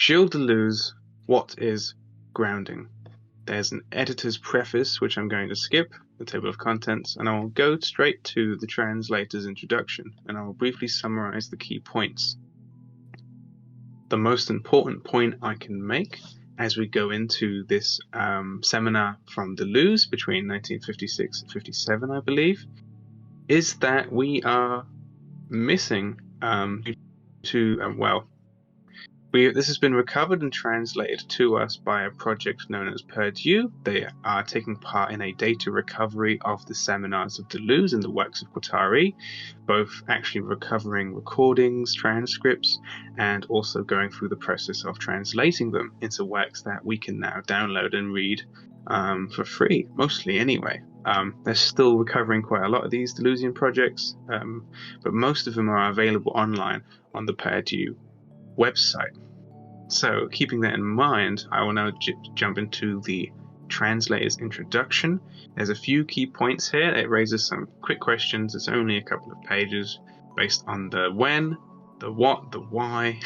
Gilles Deleuze, what is grounding? There's an editor's preface, which I'm going to skip, the table of contents, and I'll go straight to the translator's introduction, and I'll briefly summarize the key points. The most important point I can make as we go into this seminar from Deleuze between 1956 and 57, I believe, is that we are missing this has been recovered and translated to us by a project known as Purdue. They are taking part in a data recovery of the seminars of Deleuze and the works of Guattari, both actually recovering recordings, transcripts, and also going through the process of translating them into works that we can now download and read for free, mostly anyway. They're still recovering quite a lot of these Deleuzian projects, but most of them are available online on the Purdue website. So keeping that in mind, I will now jump into the translator's introduction. There's a few key points here. It raises some quick questions. It's only a couple of pages based on the when, the what, the why,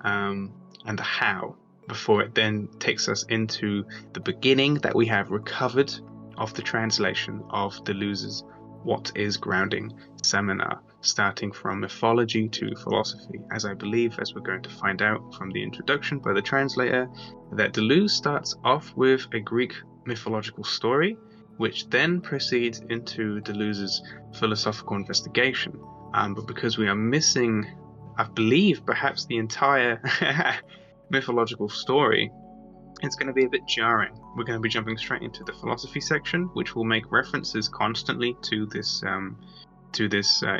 and the how, before it then takes us into the beginning that we have recovered of the translation of Deleuze's What is Grounding seminar, starting from mythology to philosophy, as I believe, as we're going to find out from the introduction by the translator, that Deleuze starts off with a Greek mythological story, which then proceeds into Deleuze's philosophical investigation. But because we are missing, I believe, perhaps the entire mythological story, it's going to be a bit jarring. We're going to be jumping straight into the philosophy section, which will make references constantly to this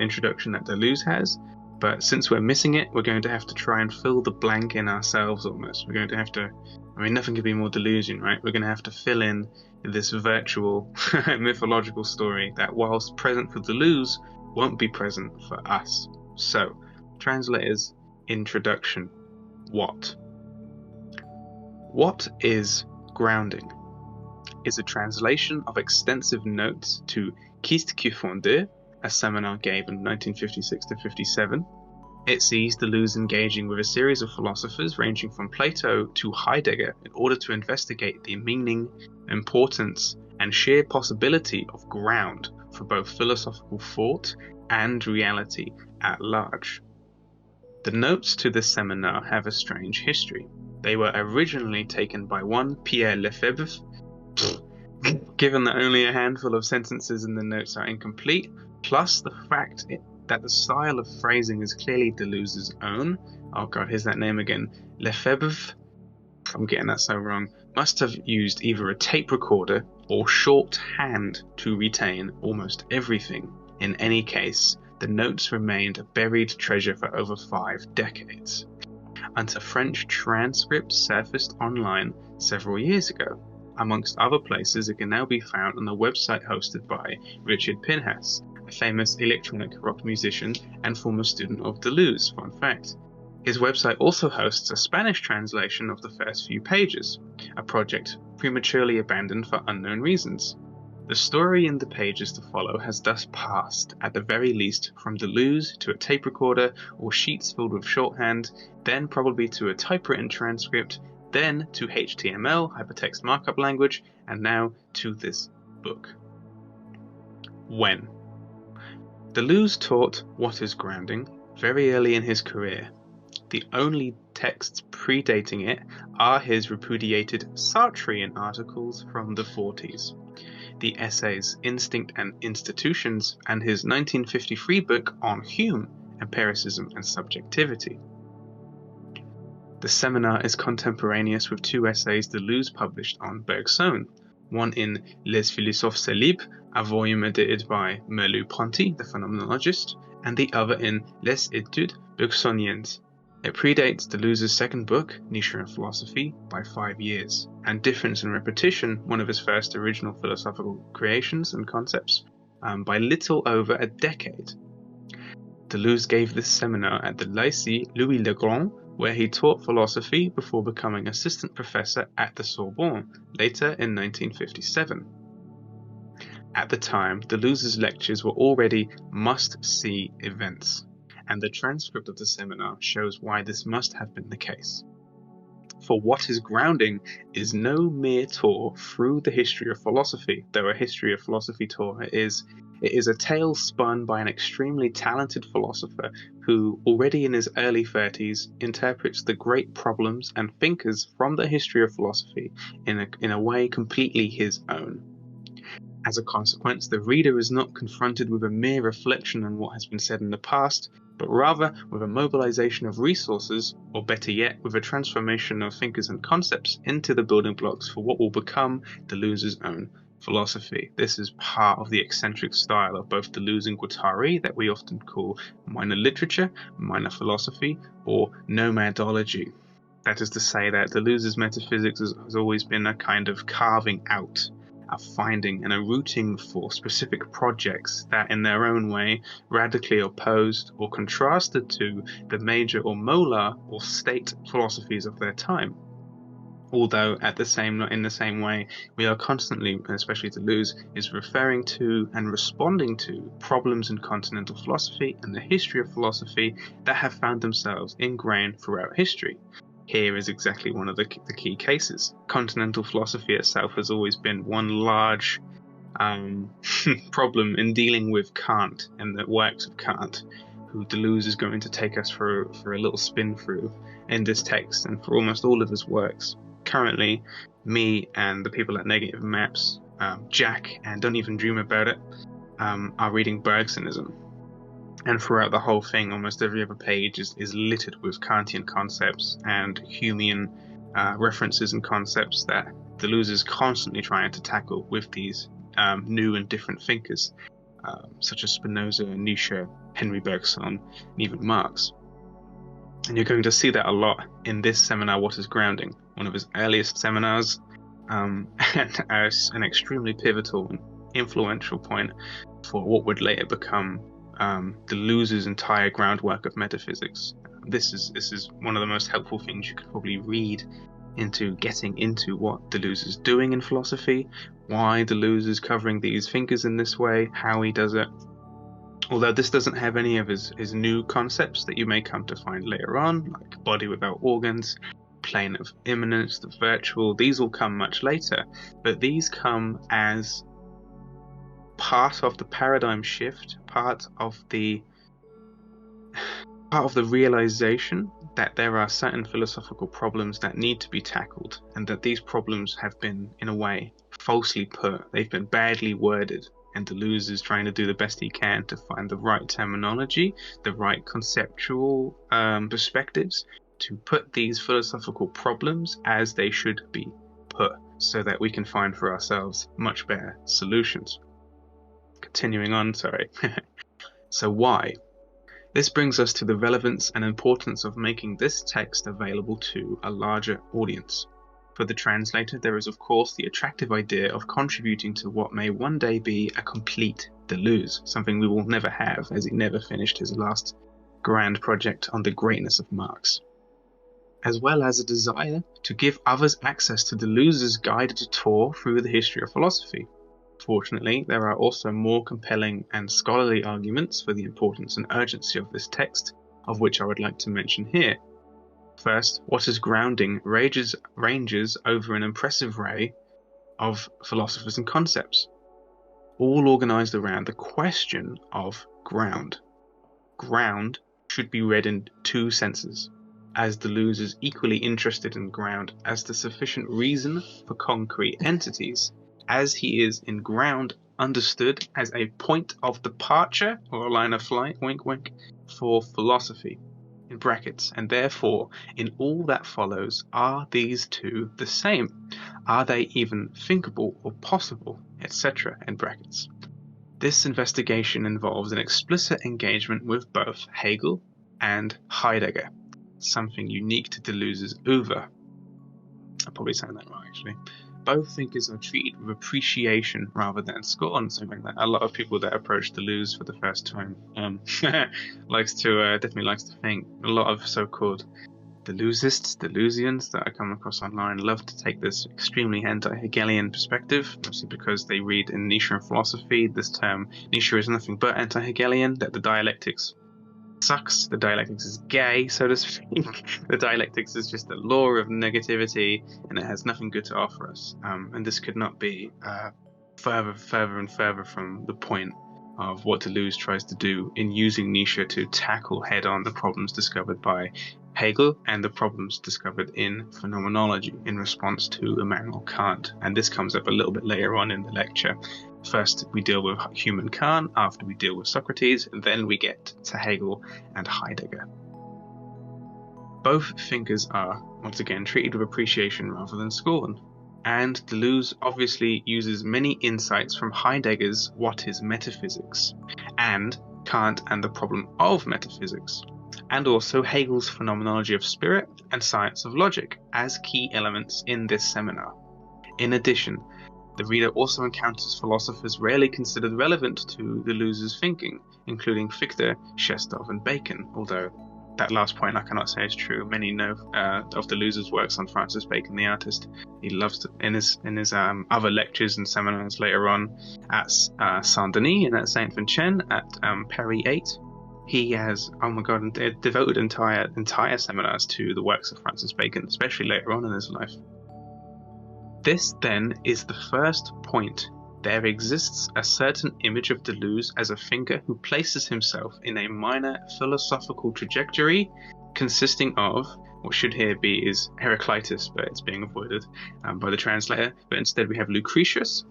introduction that Deleuze has. But since we're missing it, we're going to have to try and fill the blank in ourselves almost. We're going to have to, nothing could be more Deleuzian, right? We're going to have to fill in this virtual mythological story that, whilst present for Deleuze, won't be present for us. So, translator's introduction. What is grounding? Is a translation of extensive notes to Qu'est-ce qui fonde, a seminar gave in 1956 to 57. It sees Deleuze engaging with a series of philosophers ranging from Plato to Heidegger in order to investigate the meaning, importance, and sheer possibility of ground for both philosophical thought and reality at large. The notes to this seminar have a strange history. They were originally taken by one Pierre Lefebvre. Given that only a handful of sentences in the notes are incomplete, plus the fact that the style of phrasing is clearly Deleuze's own, oh god, here's that name again, Lefebvre, I'm getting that so wrong, must have used either a tape recorder or shorthand to retain almost everything. In any case, the notes remained a buried treasure for over 5 decades, until French transcripts surfaced online several years ago. Amongst other places, it can now be found on the website hosted by Richard Pinhas, a famous electronic rock musician and former student of Deleuze, fun fact. His website also hosts a Spanish translation of the first few pages, a project prematurely abandoned for unknown reasons. The story in the pages to follow has thus passed, at the very least, from Deleuze to a tape recorder or sheets filled with shorthand, then probably to a typewritten transcript, then to HTML, hypertext markup language, and now to this book. When? Deleuze taught What is Grounding very early in his career. The only texts predating it are his repudiated Sartrean articles from the 40s, the essays Instinct and Institutions, and his 1953 book on Hume, Empiricism and Subjectivity. The seminar is contemporaneous with 2 essays Deleuze published on Bergson, one in Les Philosophes Libres, a volume edited by Merleau-Ponty, the phenomenologist, and the other in Les Études Bergsoniennes. It predates Deleuze's second book, Nietzsche and Philosophy, by 5 years, and Difference and Repetition, one of his first original philosophical creations and concepts, by little over a decade. Deleuze gave this seminar at the Lycée Louis-le-Grand, where he taught philosophy before becoming assistant professor at the Sorbonne, later in 1957. At the time, Deleuze's lectures were already must-see events, and the transcript of the seminar shows why this must have been the case. For what is grounding is no mere tour through the history of philosophy, though a history of philosophy tour it is a tale spun by an extremely talented philosopher who, already in his early 30s, interprets the great problems and thinkers from the history of philosophy in a way completely his own. As a consequence, the reader is not confronted with a mere reflection on what has been said in the past, but rather with a mobilization of resources, or better yet, with a transformation of thinkers and concepts into the building blocks for what will become Deleuze's own philosophy. This is part of the eccentric style of both Deleuze and Guattari that we often call minor literature, minor philosophy, or nomadology. That is to say that Deleuze's metaphysics has always been a kind of carving out, a finding and a rooting for specific projects that in their own way radically opposed or contrasted to the major or molar or state philosophies of their time. Although in the same way, we are constantly, especially Deleuze, is referring to and responding to problems in continental philosophy and the history of philosophy that have found themselves ingrained throughout history. Here is exactly one of the key cases. Continental philosophy itself has always been one large problem in dealing with Kant and the works of Kant, who Deleuze is going to take us for a little spin through in this text and for almost all of his works. Currently, me and the people at Negative Maps, Jack and Don't Even Dream About It, are reading Bergsonism. And throughout the whole thing, almost every other page is littered with Kantian concepts and Humean references and concepts that Deleuze is constantly trying to tackle with these new and different thinkers, such as Spinoza, Nietzsche, Henry Bergson, and even Marx. And you're going to see that a lot in this seminar, What is Grounding, one of his earliest seminars, and as an extremely pivotal and influential point for what would later become Deleuze's entire groundwork of metaphysics. This is one of the most helpful things you could probably read into getting into what Deleuze is doing in philosophy, why Deleuze is covering these thinkers in this way, how he does it. Although this doesn't have any of his new concepts that you may come to find later on, like body without organs, plane of immanence, the virtual, these all come much later, but these come as part of the paradigm shift, part of the realization that there are certain philosophical problems that need to be tackled, and that these problems have been, in a way, falsely put. They've been badly worded, and Deleuze is trying to do the best he can to find the right terminology, the right conceptual perspectives to put these philosophical problems as they should be put, so that we can find for ourselves much better solutions. Continuing on, sorry. So why? This brings us to the relevance and importance of making this text available to a larger audience. For the translator, there is of course the attractive idea of contributing to what may one day be a complete Deleuze, something we will never have, as he never finished his last grand project on the greatness of Marx, as well as a desire to give others access to Deleuze's guided tour through the history of philosophy. Fortunately, there are also more compelling and scholarly arguments for the importance and urgency of this text, of which I would like to mention here. First, What is Grounding ranges over an impressive array of philosophers and concepts, all organized around the question of ground. Ground should be read in two senses, as Deleuze is equally interested in ground as the sufficient reason for concrete entities, as he is in ground understood as a point of departure or a line of flight, wink wink, for philosophy, in brackets, and therefore in all that follows, are these two the same? Are they even thinkable or possible, etc., in brackets? This investigation involves an explicit engagement with both Hegel and Heidegger, something unique to Deleuze's oeuvre. I'm probably saying that wrong, actually. Both thinkers are treated with appreciation rather than scorn, something that a lot of people that approach Deleuze for the first time definitely likes to think. A lot of so-called Deleuzists, Deleuzians that I come across online love to take this extremely anti-Hegelian perspective, mostly because they read in Nietzsche and philosophy this term Nietzsche is nothing but anti-Hegelian, that the dialectics sucks. The dialectics is gay, so to speak. The dialectics is just a law of negativity, and it has nothing good to offer us. And this could not be further and further from the point of what Deleuze tries to do in using Nietzsche to tackle head-on the problems discovered by Hegel and the problems discovered in phenomenology in response to Immanuel Kant. And this comes up a little bit later on in the lecture. First, we deal with Hume and Kant, after we deal with Socrates, and then we get to Hegel and Heidegger. Both thinkers are, once again, treated with appreciation rather than scorn. And Deleuze obviously uses many insights from Heidegger's What is Metaphysics, and Kant and the Problem of Metaphysics, and also Hegel's Phenomenology of Spirit and Science of Logic as key elements in this seminar. In addition, the reader also encounters philosophers rarely considered relevant to Deleuze's thinking, including Fichte, Shestov, and Bacon, although that last point I cannot say is true. Many know of Deleuze's works on Francis Bacon, the artist. He loves to, in his other lectures and seminars later on at Saint-Denis and at Saint Vincent at Paris 8. He has, oh my god, devoted entire seminars to the works of Francis Bacon, especially later on in his life. This then is the first point. There exists a certain image of Deleuze as a thinker who places himself in a minor philosophical trajectory consisting of, what should here be is Heraclitus, but it's being avoided by the translator, but instead we have Lucretius,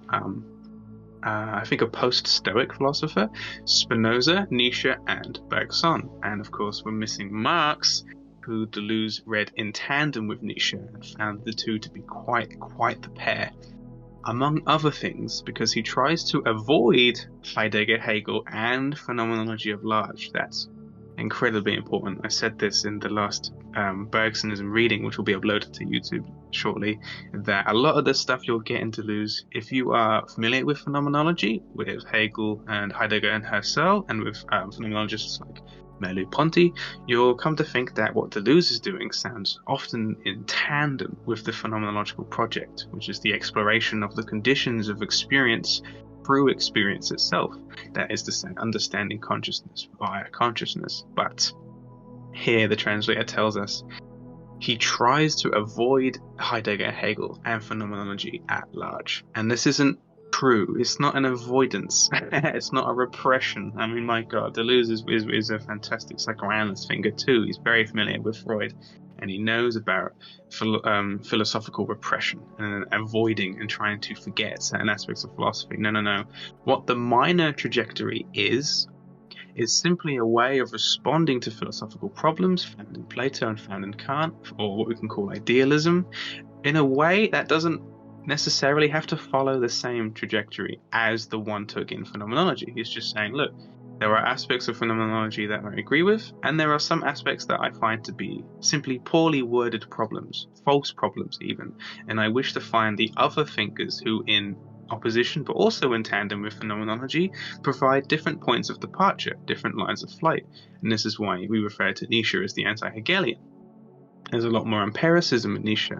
I think a post-Stoic philosopher, Spinoza, Nietzsche, and Bergson. And of course we're missing Marx, who Deleuze read in tandem with Nietzsche and found the two to be quite the pair. Among other things, because he tries to avoid Heidegger, Hegel, and phenomenology of large. That's incredibly important. I said this in the last Bergsonism reading, which will be uploaded to YouTube shortly, that a lot of the stuff you'll get in Deleuze, if you are familiar with phenomenology, with Hegel and Heidegger and Husserl, and with phenomenologists like Merleau-Ponty, you'll come to think that what Deleuze is doing sounds often in tandem with the phenomenological project, which is the exploration of the conditions of experience through experience itself. That is to say, understanding consciousness via consciousness. But here the translator tells us he tries to avoid Heidegger, Hegel, and phenomenology at large. And this isn't true. It's not an avoidance. It's not a repression. I mean, my God, Deleuze is a fantastic psychoanalyst thinker too. He's very familiar with Freud, and he knows about philosophical repression and avoiding and trying to forget certain aspects of philosophy. No. What the minor trajectory is simply a way of responding to philosophical problems found in Plato and found in Kant, or what we can call idealism, in a way that doesn't necessarily have to follow the same trajectory as the one took in phenomenology. He's just saying, look, there are aspects of phenomenology that I agree with, and there are some aspects that I find to be simply poorly worded problems, false problems even, and I wish to find the other thinkers who, in opposition but also in tandem with phenomenology, provide different points of departure, different lines of flight. And this is why we refer to Nietzsche as the anti-Hegelian. There's a lot more empiricism in Nietzsche.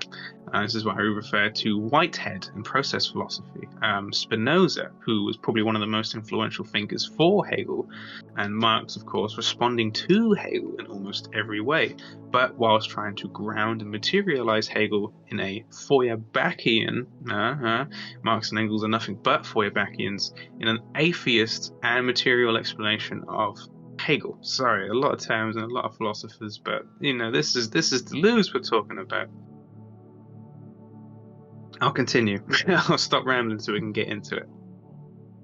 This is why we refer to Whitehead and process philosophy. Spinoza, who was probably one of the most influential thinkers for Hegel, and Marx, of course, responding to Hegel in almost every way, but whilst trying to ground and materialize Hegel in a Feuerbachian, Marx and Engels are nothing but Feuerbachians, in an atheist and material explanation of Hegel. Sorry, a lot of terms and a lot of philosophers, but you know, this is Deleuze we're talking about. I'll continue. I'll stop rambling so we can get into it.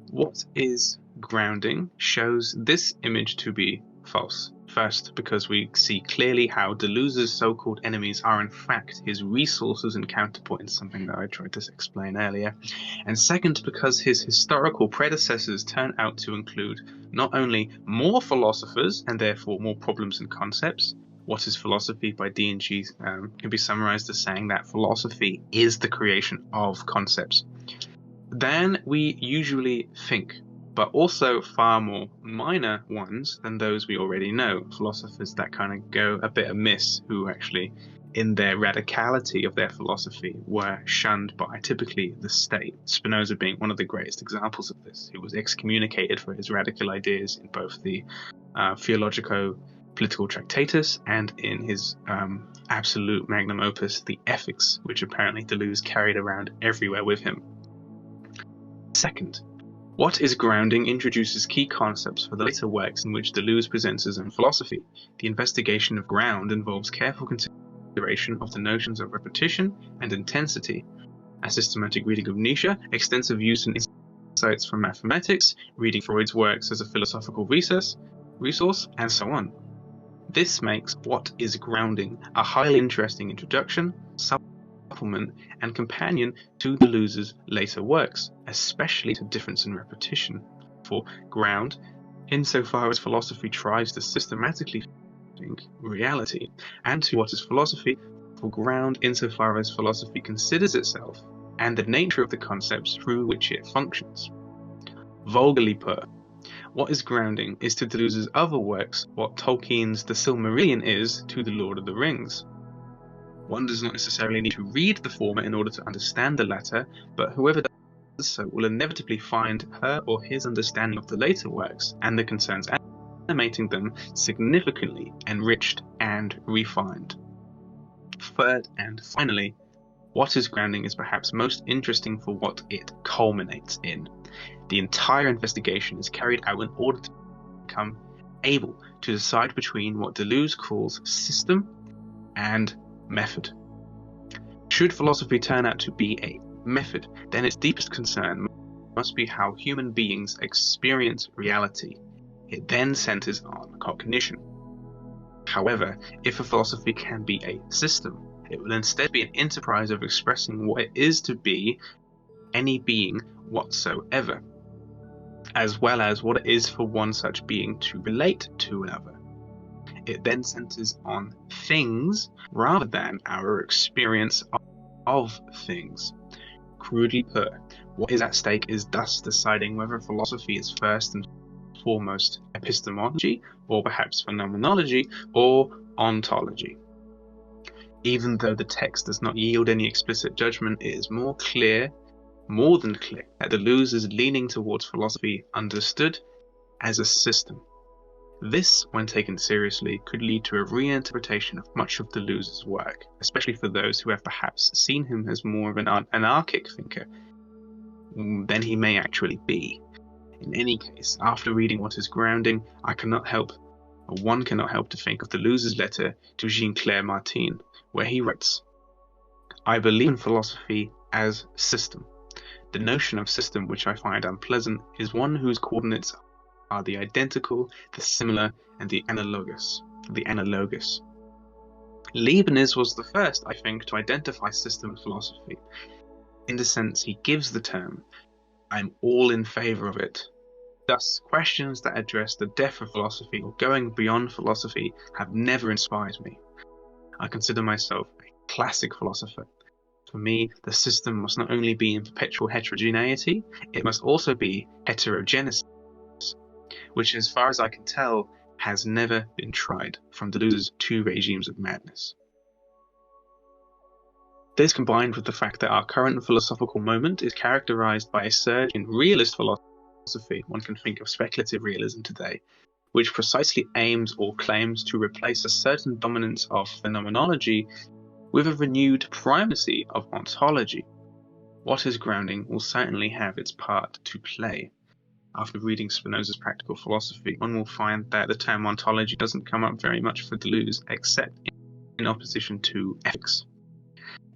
What is grounding shows this image to be false. First, because we see clearly how Deleuze's so-called enemies are in fact his resources and counterpoints, something that I tried to explain earlier. And second, because his historical predecessors turn out to include not only more philosophers and therefore more problems and concepts. What is Philosophy by D&G can be summarized as saying that philosophy is the creation of concepts than we usually think, but also far more minor ones than those we already know. Philosophers that kind of go a bit amiss, who actually, in their radicality of their philosophy, were shunned by typically the state. Spinoza being one of the greatest examples of this, who was excommunicated for his radical ideas in both the Political Tractatus and in his absolute magnum opus, the Ethics, which apparently Deleuze carried around everywhere with him. Second, What is Grounding introduces key concepts for the later works in which Deleuze presents his own philosophy. The investigation of ground involves careful consideration of the notions of repetition and intensity, a systematic reading of Nietzsche, extensive use and insights from mathematics, reading Freud's works as a philosophical resource, and so on. This makes What is Grounding a highly interesting introduction, supplement, and companion to Deleuze's later works, especially to difference and repetition. For ground, insofar as philosophy tries to systematically think reality, and to what is philosophy, for ground insofar as philosophy considers itself and the nature of the concepts through which it functions. Vulgarly put, What is Grounding is to Deleuze's other works what Tolkien's The Silmarillion is to The Lord of the Rings. One does not necessarily need to read the former in order to understand the latter, but whoever does so will inevitably find her or his understanding of the later works and the concerns animating them significantly enriched and refined. Third and finally, What is Grounding is perhaps most interesting for what it culminates in. The entire investigation is carried out in order to become able to decide between what Deleuze calls system and method. Should philosophy turn out to be a method, then its deepest concern must be how human beings experience reality. It then centers on cognition. However, if a philosophy can be a system, it will instead be an enterprise of expressing what it is to be any being whatsoever, as well as what it is for one such being to relate to another. It then centers on things rather than our experience of things. Crudely put, what is at stake is thus deciding whether philosophy is first and foremost epistemology, or perhaps phenomenology, or ontology. Even though the text does not yield any explicit judgment, it is more than clear, that Deleuze is leaning towards philosophy understood as a system. This, when taken seriously, could lead to a reinterpretation of much of Deleuze's work, especially for those who have perhaps seen him as more of an anarchic thinker than he may actually be. In any case, after reading What is Grounding, one cannot help to think of Deleuze's letter to Jean-Claire Martin, where he writes, I believe in philosophy as system. The notion of system which I find unpleasant is one whose coordinates are the identical, the similar, and the analogous. Leibniz was the first, I think, to identify system philosophy. In the sense he gives the term, I'm all in favour of it. Thus, questions that address the death of philosophy or going beyond philosophy have never inspired me. I consider myself a classic philosopher. For me, the system must not only be in perpetual heterogeneity, it must also be heterogeneous, which, as far as I can tell, has never been tried from Deleuze's two regimes of madness. This, combined with the fact that our current philosophical moment is characterized by a surge in realist philosophy, one can think of speculative realism today, which precisely aims or claims to replace a certain dominance of phenomenology with a renewed primacy of ontology. What is Grounding will certainly have its part to play. After reading Spinoza's practical philosophy, one will find that the term ontology doesn't come up very much for Deleuze, except in opposition to ethics.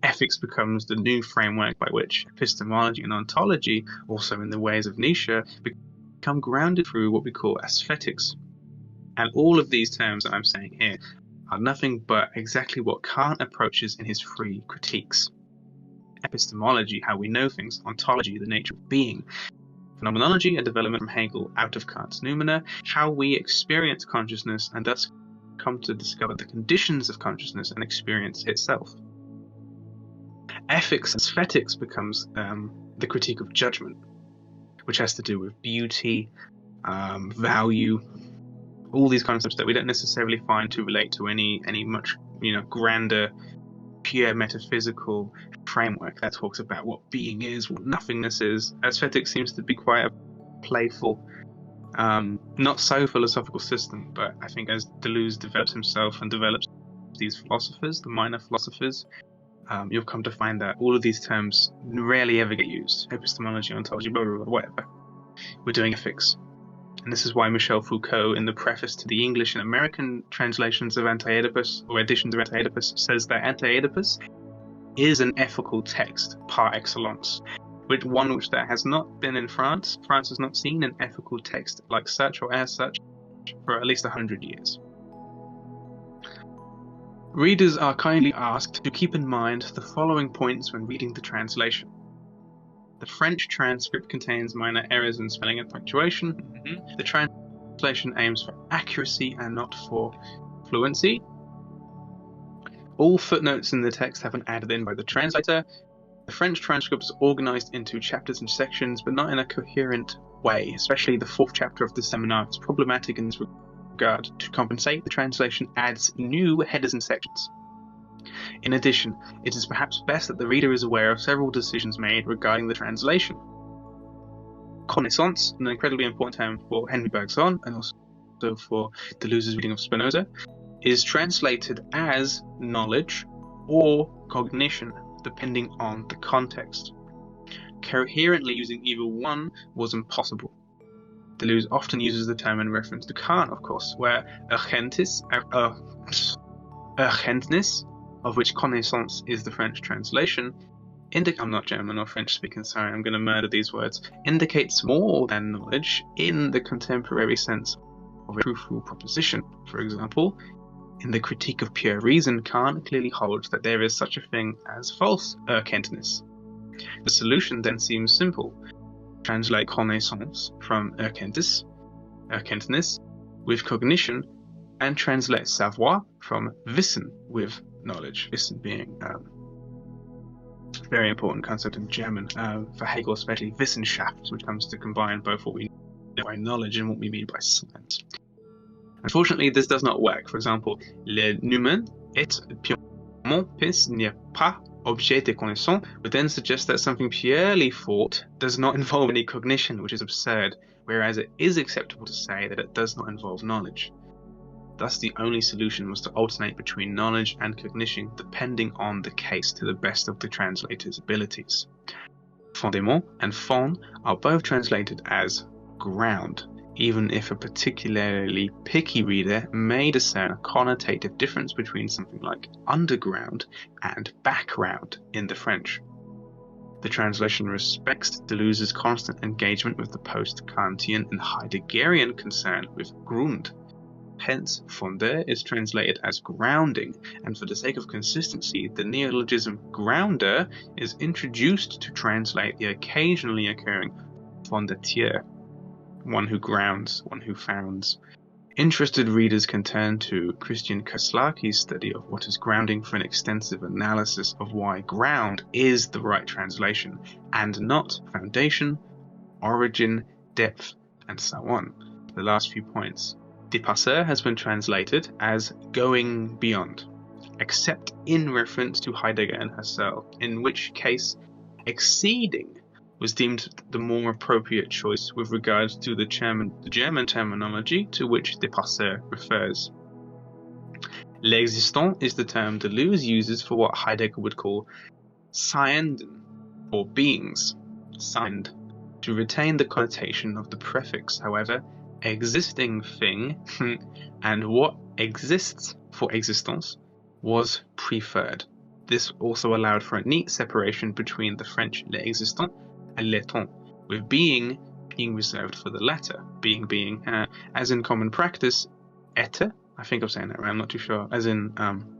Ethics becomes the new framework by which epistemology and ontology, also in the ways of Nietzsche, become grounded through what we call aesthetics. And all of these terms that I'm saying here are nothing but exactly what Kant approaches in his three critiques. Epistemology, how we know things; ontology, the nature of being; phenomenology, a development from Hegel out of Kant's noumena, how we experience consciousness and thus come to discover the conditions of consciousness and experience itself. Ethics, aesthetics, becomes the critique of judgment, which has to do with beauty, value, all these concepts that we don't necessarily find to relate to any much grander, pure metaphysical framework that talks about what being is, what nothingness is. Aesthetics seems to be quite a playful Not so philosophical system, but I think as Deleuze develops himself and develops these philosophers, the minor philosophers, you'll come to find that all of these terms rarely ever get used. Epistemology, ontology, blah, blah, blah, whatever. We're doing ethics. And this is why Michel Foucault, in the preface to the English and American translations of Anti-Oedipus, or editions of Anti-Oedipus, says that Anti-Oedipus is an ethical text par excellence, with one which there has not been in France. France has not seen an ethical text like such or as such for at least 100 years. Readers are kindly asked to keep in mind the following points when reading the translation. The French transcript contains minor errors in spelling and punctuation. The translation aims for accuracy and not for fluency. All footnotes in the text have been added in by the translator. The French transcript is organized into chapters and sections, but not in a coherent way. Especially the fourth chapter of the seminar is problematic in this regard. To compensate, the translation adds new headers and sections. In addition, it is perhaps best that the reader is aware of several decisions made regarding the translation. Connaissance, an incredibly important term for Henry Bergson and also for Deleuze's reading of Spinoza, is translated as knowledge or cognition, depending on the context. Coherently using either one was impossible. Deleuze often uses the term in reference to Kant, of course, where urgentness, of which connaissance is the French translation, I'm not German or French speaking, sorry, I'm going to murder these words, indicates more than knowledge in the contemporary sense of a truthful proposition. For example, in the Critique of Pure Reason, Kant clearly holds that there is such a thing as false erkenntnis. The solution then seems simple. Translate connaissance from erkenntnis with cognition, and translate savoir from wissen with knowledge. Wissen being a very important concept in German, for Hegel especially, Wissenschaft, which comes to combine both what we know by knowledge and what we mean by science. Unfortunately, this does not work. For example, le numen est purement pis n'est pas objet de connaissance would then suggest that something purely thought does not involve any cognition, which is absurd, whereas it is acceptable to say that it does not involve knowledge. Thus, the only solution was to alternate between knowledge and cognition depending on the case to the best of the translator's abilities. Fondement and fond are both translated as ground, even if a particularly picky reader may discern a connotative difference between something like underground and background in the French. The translation respects Deleuze's constant engagement with the post-Kantian and Heideggerian concern with Grund. Hence, fonder is translated as grounding, and for the sake of consistency, the neologism grounder is introduced to translate the occasionally occurring fondatier, one who grounds, one who founds. Interested readers can turn to Christian Koslaki's study of what is grounding for an extensive analysis of why ground is the right translation, and not foundation, origin, depth, and so on. The last few points. Dépasseur has been translated as going beyond, except in reference to Heidegger and Husserl, in which case exceeding was deemed the more appropriate choice with regards to the German terminology to which Dépasseur refers. L'existant is the term Deleuze uses for what Heidegger would call Seienden, or beings, seiend. To retain the connotation of the prefix, however, existing thing and what exists for existence was preferred. This also allowed for a neat separation between the French l'existant and l'étant, with being reserved for the latter, being, as in common practice, être, I think I'm saying that right, I'm not too sure, as in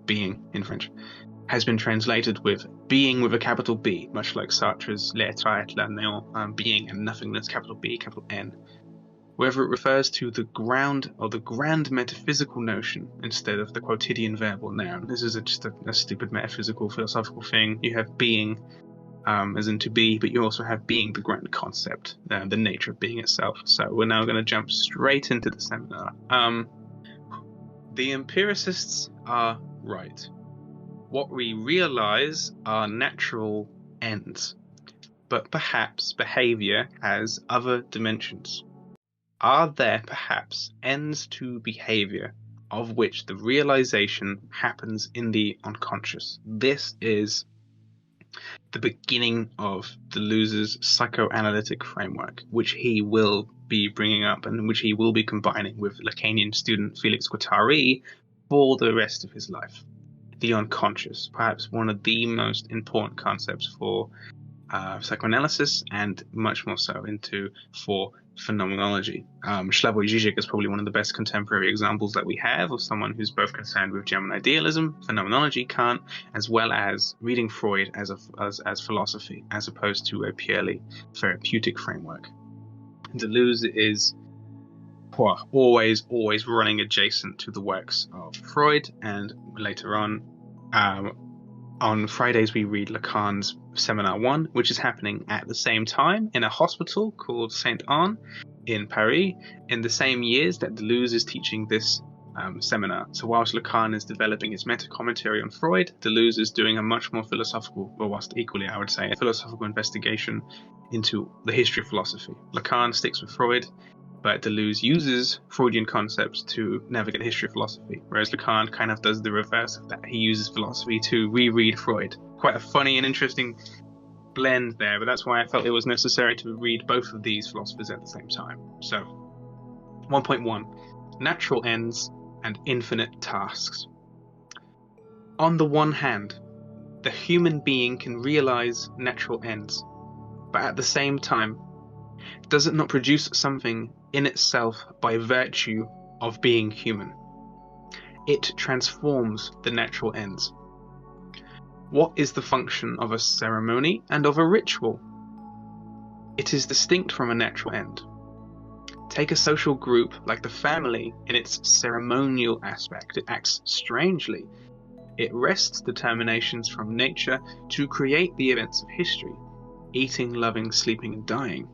being in French, has been translated with being with a capital B, much like Sartre's l'être, être, la néant, being and nothingness, capital B, capital N. Whether it refers to the ground or the grand metaphysical notion instead of the quotidian verbal noun. This is just a stupid metaphysical philosophical thing. You have being as in to be, but you also have being, the grand concept, the nature of being itself. So we're now going to jump straight into the seminar. The empiricists are right. What we realize are natural ends, but perhaps behavior has other dimensions. Are there perhaps ends to behavior of which the realization happens in the unconscious? This is the beginning of Deleuze's psychoanalytic framework, which he will be bringing up and which he will be combining with Lacanian student Felix Guattari for the rest of his life. The unconscious, perhaps one of the most important concepts for psychoanalysis, and much more so for phenomenology. Slavoj Žižek is probably one of the best contemporary examples that we have of someone who's both concerned with German idealism, phenomenology, Kant, as well as reading Freud as philosophy, as opposed to a purely therapeutic framework. Deleuze is always running adjacent to the works of Freud, and later on Fridays we read Lacan's Seminar 1, which is happening at the same time in a hospital called Saint Anne in Paris, in the same years that Deleuze is teaching this seminar. So whilst Lacan is developing his meta-commentary on Freud, Deleuze is doing a much more philosophical, or whilst equally I would say, a philosophical investigation into the history of philosophy. Lacan sticks with Freud, but Deleuze uses Freudian concepts to navigate the history of philosophy, whereas Lacan kind of does the reverse of that. He uses philosophy to reread Freud. Quite a funny and interesting blend there, but that's why I felt it was necessary to read both of these philosophers at the same time. So, 1.1, natural ends and infinite tasks. On the one hand, the human being can realize natural ends, but at the same time, does it not produce something in itself by virtue of being human? It transforms the natural ends. What is the function of a ceremony and of a ritual? It is distinct from a natural end. Take a social group like the family in its ceremonial aspect. It acts strangely. It wrests determinations from nature to create the events of history: eating, loving, sleeping, and dying.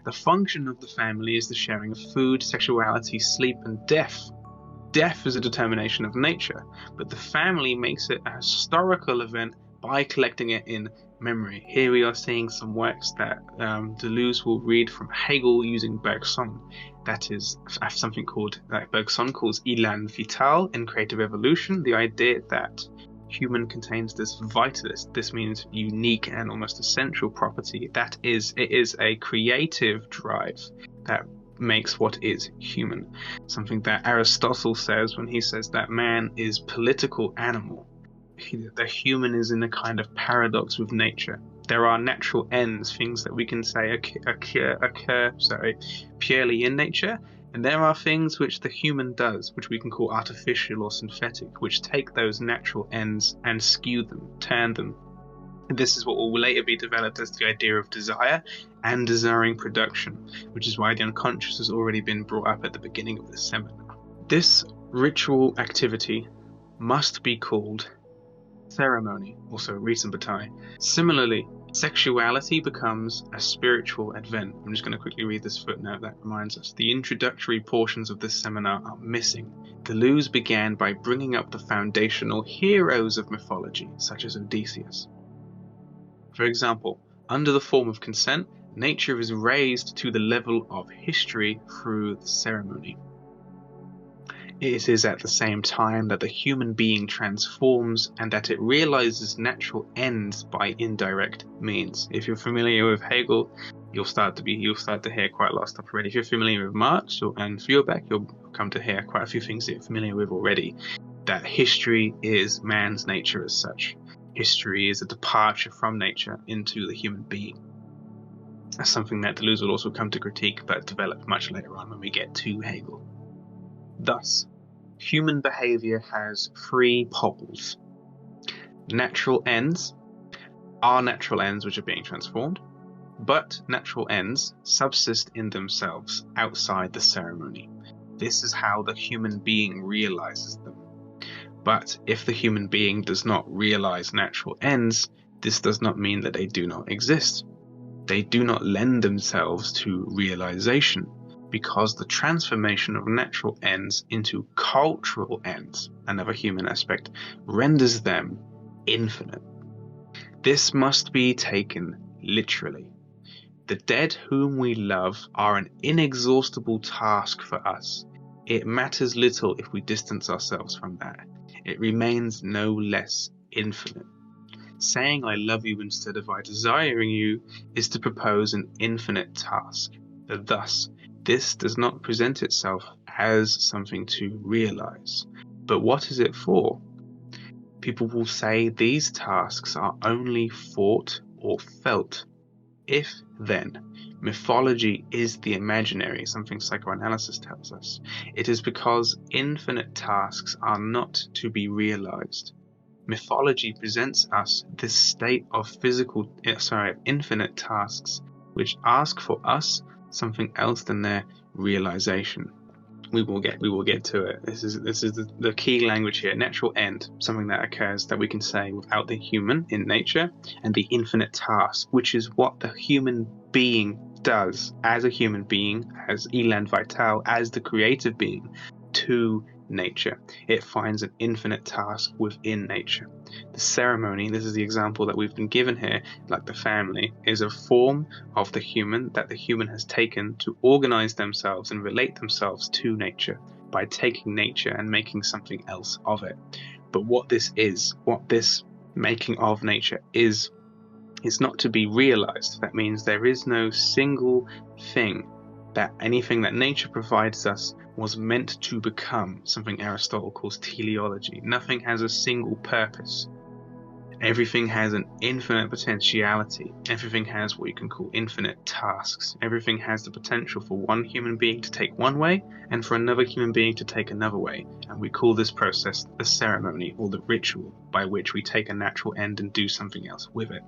The function of the family is the sharing of food, sexuality, sleep, and death. Death is a determination of nature, but the family makes it a historical event by collecting it in memory. Here we are seeing some works that Deleuze will read from Hegel using Bergson. That is something called, that Bergson calls élan vital in creative evolution, the idea that human contains this vitalist, this means unique and almost essential property, it is a creative drive that makes what is human. Something that Aristotle says when he says that man is political animal. The human is in a kind of paradox with nature. There are natural ends, things that we can say occur purely in nature, and there are things which the human does, which we can call artificial or synthetic, which take those natural ends and skew them, turn them. And this is what will later be developed as the idea of desire and desiring production, which is why the unconscious has already been brought up at the beginning of this seminar. This ritual activity must be called ceremony, also reason bataille. Similarly, sexuality becomes a spiritual event. I'm just going to quickly read this footnote that reminds us. The introductory portions of this seminar are missing. Deleuze began by bringing up the foundational heroes of mythology, such as Odysseus. For example, under the form of consent, nature is raised to the level of history through the ceremony. It is at the same time that the human being transforms and that it realizes natural ends by indirect means. If you're familiar with Hegel, you'll start to hear quite a lot of stuff already. If you're familiar with Marx and Feuerbach, you'll come to hear quite a few things that you're familiar with already. That history is man's nature as such. History is a departure from nature into the human being. That's something that Deleuze will also come to critique, but develop much later on when we get to Hegel. Thus, human behavior has three poles. Natural ends are natural ends which are being transformed, but natural ends subsist in themselves outside the ceremony. This is how the human being realizes them. But if the human being does not realize natural ends, this does not mean that they do not exist. They do not lend themselves to realization, because the transformation of natural ends into cultural ends, another human aspect, renders them infinite. This must be taken literally. The dead whom we love are an inexhaustible task for us. It matters little if we distance ourselves from that. It remains no less infinite. Saying I love you instead of I desiring you is to propose an infinite task. Thus, this does not present itself as something to realize. But what is it for? People will say these tasks are only thought or felt. If, then, mythology is the imaginary, something psychoanalysis tells us, it is because infinite tasks are not to be realized. Mythology presents us this state of infinite tasks, which ask for us something else than their realization. We will get to it. This is the key language here. Natural end, something that occurs that we can say without the human in nature, and the infinite task, which is what the human being does as a human being, as eland vital, as the creative being to nature. It finds an infinite task within nature. The ceremony, this is the example that we've been given here, like the family, is a form of the human that the human has taken to organize themselves and relate themselves to nature by taking nature and making something else of it. But what this making of nature is not to be realized. That means there is no single thing, that anything that nature provides us was meant to become, something Aristotle calls teleology. Nothing has a single purpose. Everything has an infinite potentiality. Everything has what you can call infinite tasks. Everything has the potential for one human being to take one way and for another human being to take another way. And we call this process the ceremony, or the ritual, by which we take a natural end and do something else with it.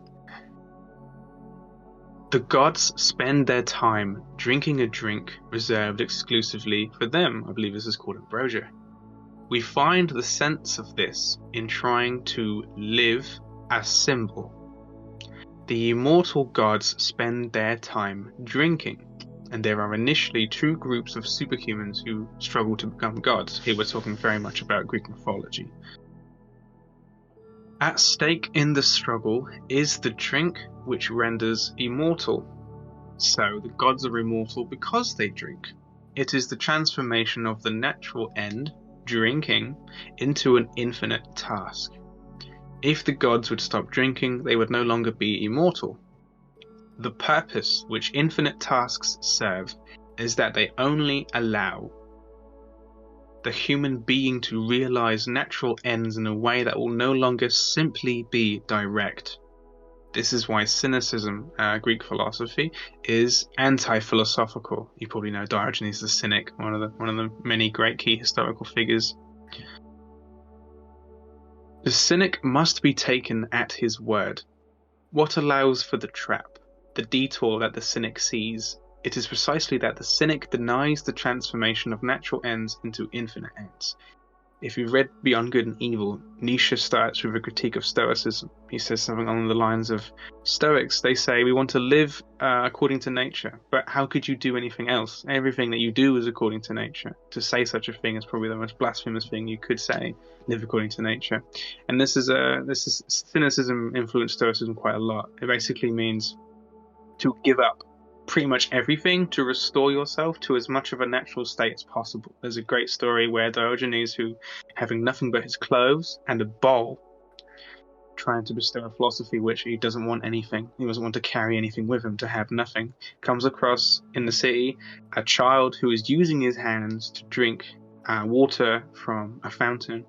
The gods spend their time drinking a drink reserved exclusively for them. I believe this is called ambrosia. We find the sense of this in trying to live as symbol. The immortal gods spend their time drinking, and there are initially two groups of superhumans who struggle to become gods. Here we're talking very much about Greek mythology. At stake in the struggle is the drink which renders immortal. So the gods are immortal because they drink. It is the transformation of the natural end, drinking, into an infinite task. If the gods would stop drinking, they would no longer be immortal. The purpose which infinite tasks serve is that they only allow the human being to realize natural ends in a way that will no longer simply be direct. This is why cynicism, Greek philosophy, is anti-philosophical. You probably know Diogenes the Cynic, one of the many great key historical figures. The cynic must be taken at his word. What allows for the trap, the detour that the cynic sees? It is precisely that the cynic denies the transformation of natural ends into infinite ends. If you've read Beyond Good and Evil, Nietzsche starts with a critique of Stoicism. He says something along the lines of, Stoics, they say we want to live according to nature, but how could you do anything else? Everything that you do is according to nature. To say such a thing is probably the most blasphemous thing you could say, live according to nature. And this is cynicism influenced Stoicism quite a lot. It basically means to give up pretty much everything to restore yourself to as much of a natural state as possible. There's a great story where Diogenes, who having nothing but his clothes and a bowl, trying to bestow a philosophy which he doesn't want anything, he doesn't want to carry anything with him, to have nothing, comes across in the city a child who is using his hands to drink water from a fountain,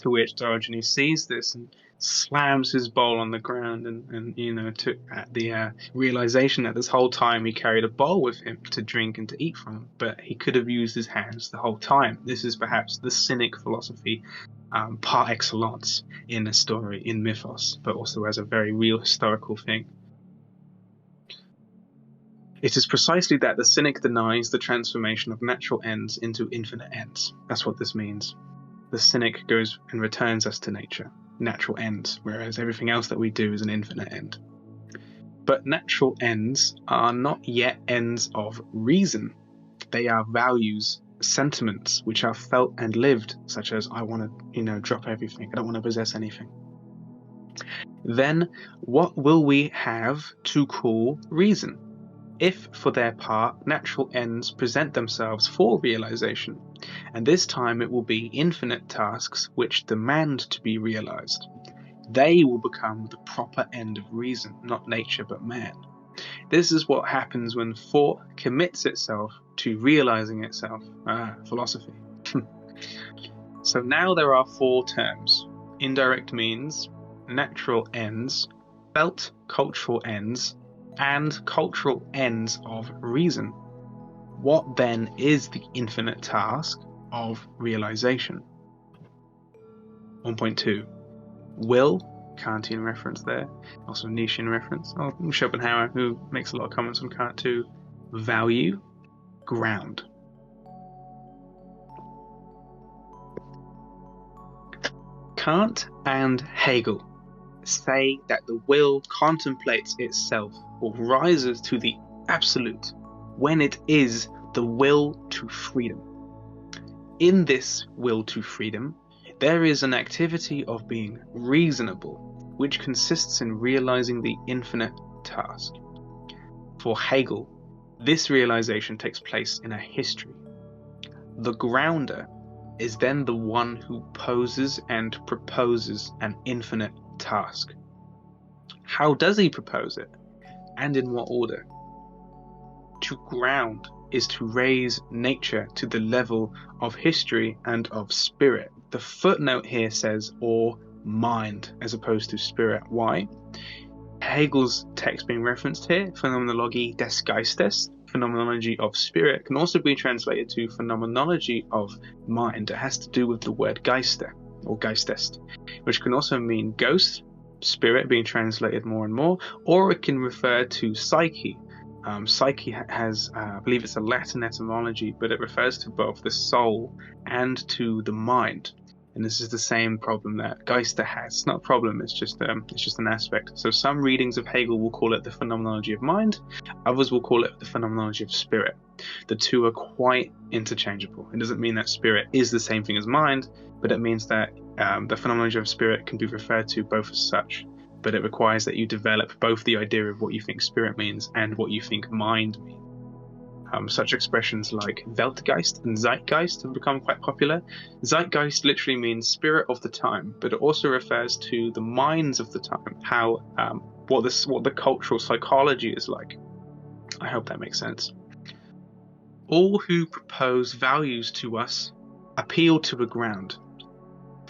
to which Diogenes sees this and slams his bowl on the ground and took the realization that this whole time he carried a bowl with him to drink and to eat from, but he could have used his hands the whole time. This is perhaps the cynic philosophy par excellence in a story, in mythos, but also as a very real historical thing. It is precisely that the cynic denies the transformation of natural ends into infinite ends. That's what this means. The cynic goes and returns us to nature, natural ends, whereas everything else that we do is an infinite end. But natural ends are not yet ends of reason. They are values, sentiments, which are felt and lived, such as I want to, drop everything. I don't want to possess anything. then what will we have to call reason? If, for their part, natural ends present themselves for realization, and this time it will be infinite tasks which demand to be realized. They will become the proper end of reason, not nature but man. This is what happens when thought commits itself to realizing itself. Philosophy. So now there are 4 terms: indirect means, natural ends, felt cultural ends, and cultural ends of reason. What then is the infinite task of realization? 1.2. Will, Kantian reference there, also Nietzschean reference, Schopenhauer, who makes a lot of comments on Kant too. Value, ground. Kant and Hegel say that the will contemplates itself or rises to the absolute when it is the will to freedom. In this will to freedom, there is an activity of being reasonable, which consists in realizing the infinite task. For Hegel, this realization takes place in a history. The grounder is then the one who poses and proposes an infinite task. How does he propose it, and in what order? To ground is to raise nature to the level of history and of spirit. The footnote here says or mind as opposed to spirit. Why? Hegel's text being referenced here, Phenomenologie des Geistes, phenomenology of spirit, can also be translated to phenomenology of mind. It has to do with the word Geister or Geistest, which can also mean ghost, spirit being translated more and more, or it can refer to psyche. Psyche has, I believe it's a Latin etymology, but it refers to both the soul and to the mind. And this is the same problem that Geister has. It's not a problem, it's just an aspect. So some readings of Hegel will call it the phenomenology of mind, others will call it the phenomenology of spirit. The two are quite interchangeable. It doesn't mean that spirit is the same thing as mind, but it means that the phenomenology of spirit can be referred to both as such. But it requires that you develop both the idea of what you think spirit means and what you think mind means. Such expressions like Weltgeist and Zeitgeist have become quite popular. Zeitgeist literally means spirit of the time, but it also refers to the minds of the time, how what the cultural psychology is like. I hope that makes sense. All who propose values to us appeal to a ground.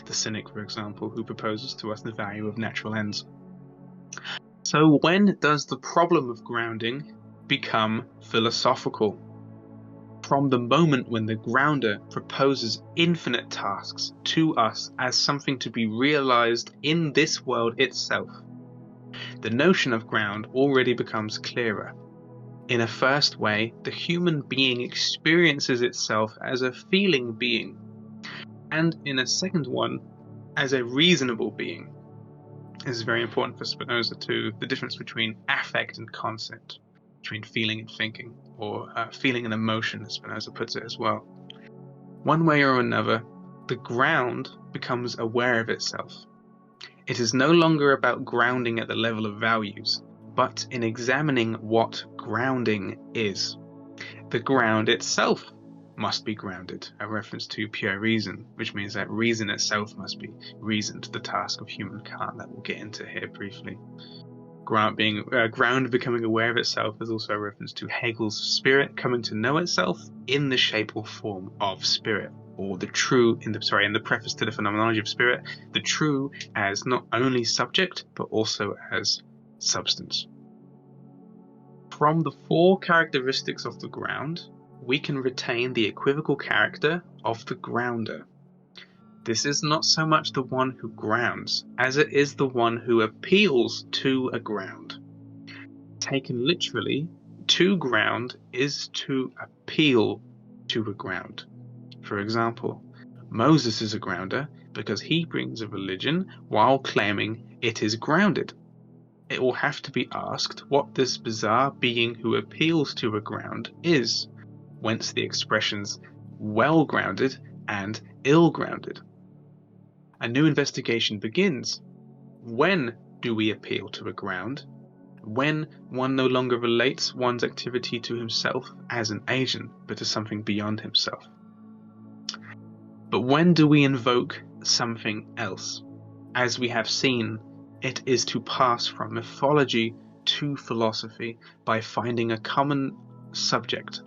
The cynic, for example, who proposes to us the value of natural ends. So when does the problem of grounding become philosophical? From the moment when the grounder proposes infinite tasks to us as something to be realized in this world itself. The notion of ground already becomes clearer. In a first way, the human being experiences itself as a feeling being, and in a second one, as a reasonable being. This is very important for Spinoza too, the difference between affect and concept, between feeling and thinking, or feeling and emotion, as Spinoza puts it as well. One way or another, the ground becomes aware of itself. It is no longer about grounding at the level of values, but in examining what grounding is. The ground itself must be grounded, a reference to pure reason, which means that reason itself must be reasoned, the task of humankind that we'll get into here briefly. Ground becoming aware of itself is also a reference to Hegel's spirit coming to know itself in the shape or form of spirit, or the true, in the preface to the Phenomenology of Spirit, the true as not only subject, but also as substance. From the 4 characteristics of the ground, we can retain the equivocal character of the grounder. This is not so much the one who grounds, as it is the one who appeals to a ground. Taken literally, to ground is to appeal to a ground. For example, Moses is a grounder because he brings a religion while claiming it is grounded. It will have to be asked what this bizarre being who appeals to a ground is, whence the expressions well grounded and ill grounded. A new investigation begins when do we appeal to a ground? When one no longer relates one's activity to himself as an agent, but to something beyond himself. But when do we invoke something else? As we have seen, it is to pass from mythology to philosophy by finding a common subject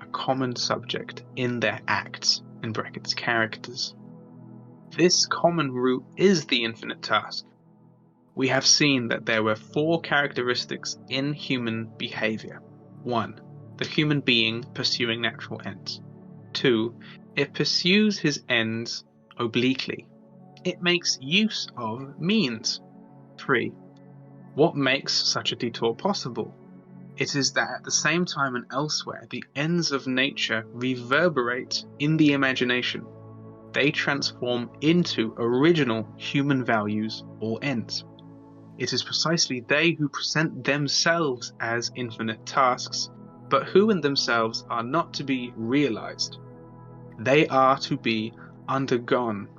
in their acts, in brackets, characters. This common root is the infinite task. We have seen that there were 4 characteristics in human behavior. 1. The human being pursuing natural ends. 2. It pursues his ends obliquely. It makes use of means. 3. What makes such a detour possible? It is that at the same time and elsewhere, the ends of nature reverberate in the imagination. They transform into original human values or ends. It is precisely they who present themselves as infinite tasks, but who in themselves are not to be realized. They are to be undergone.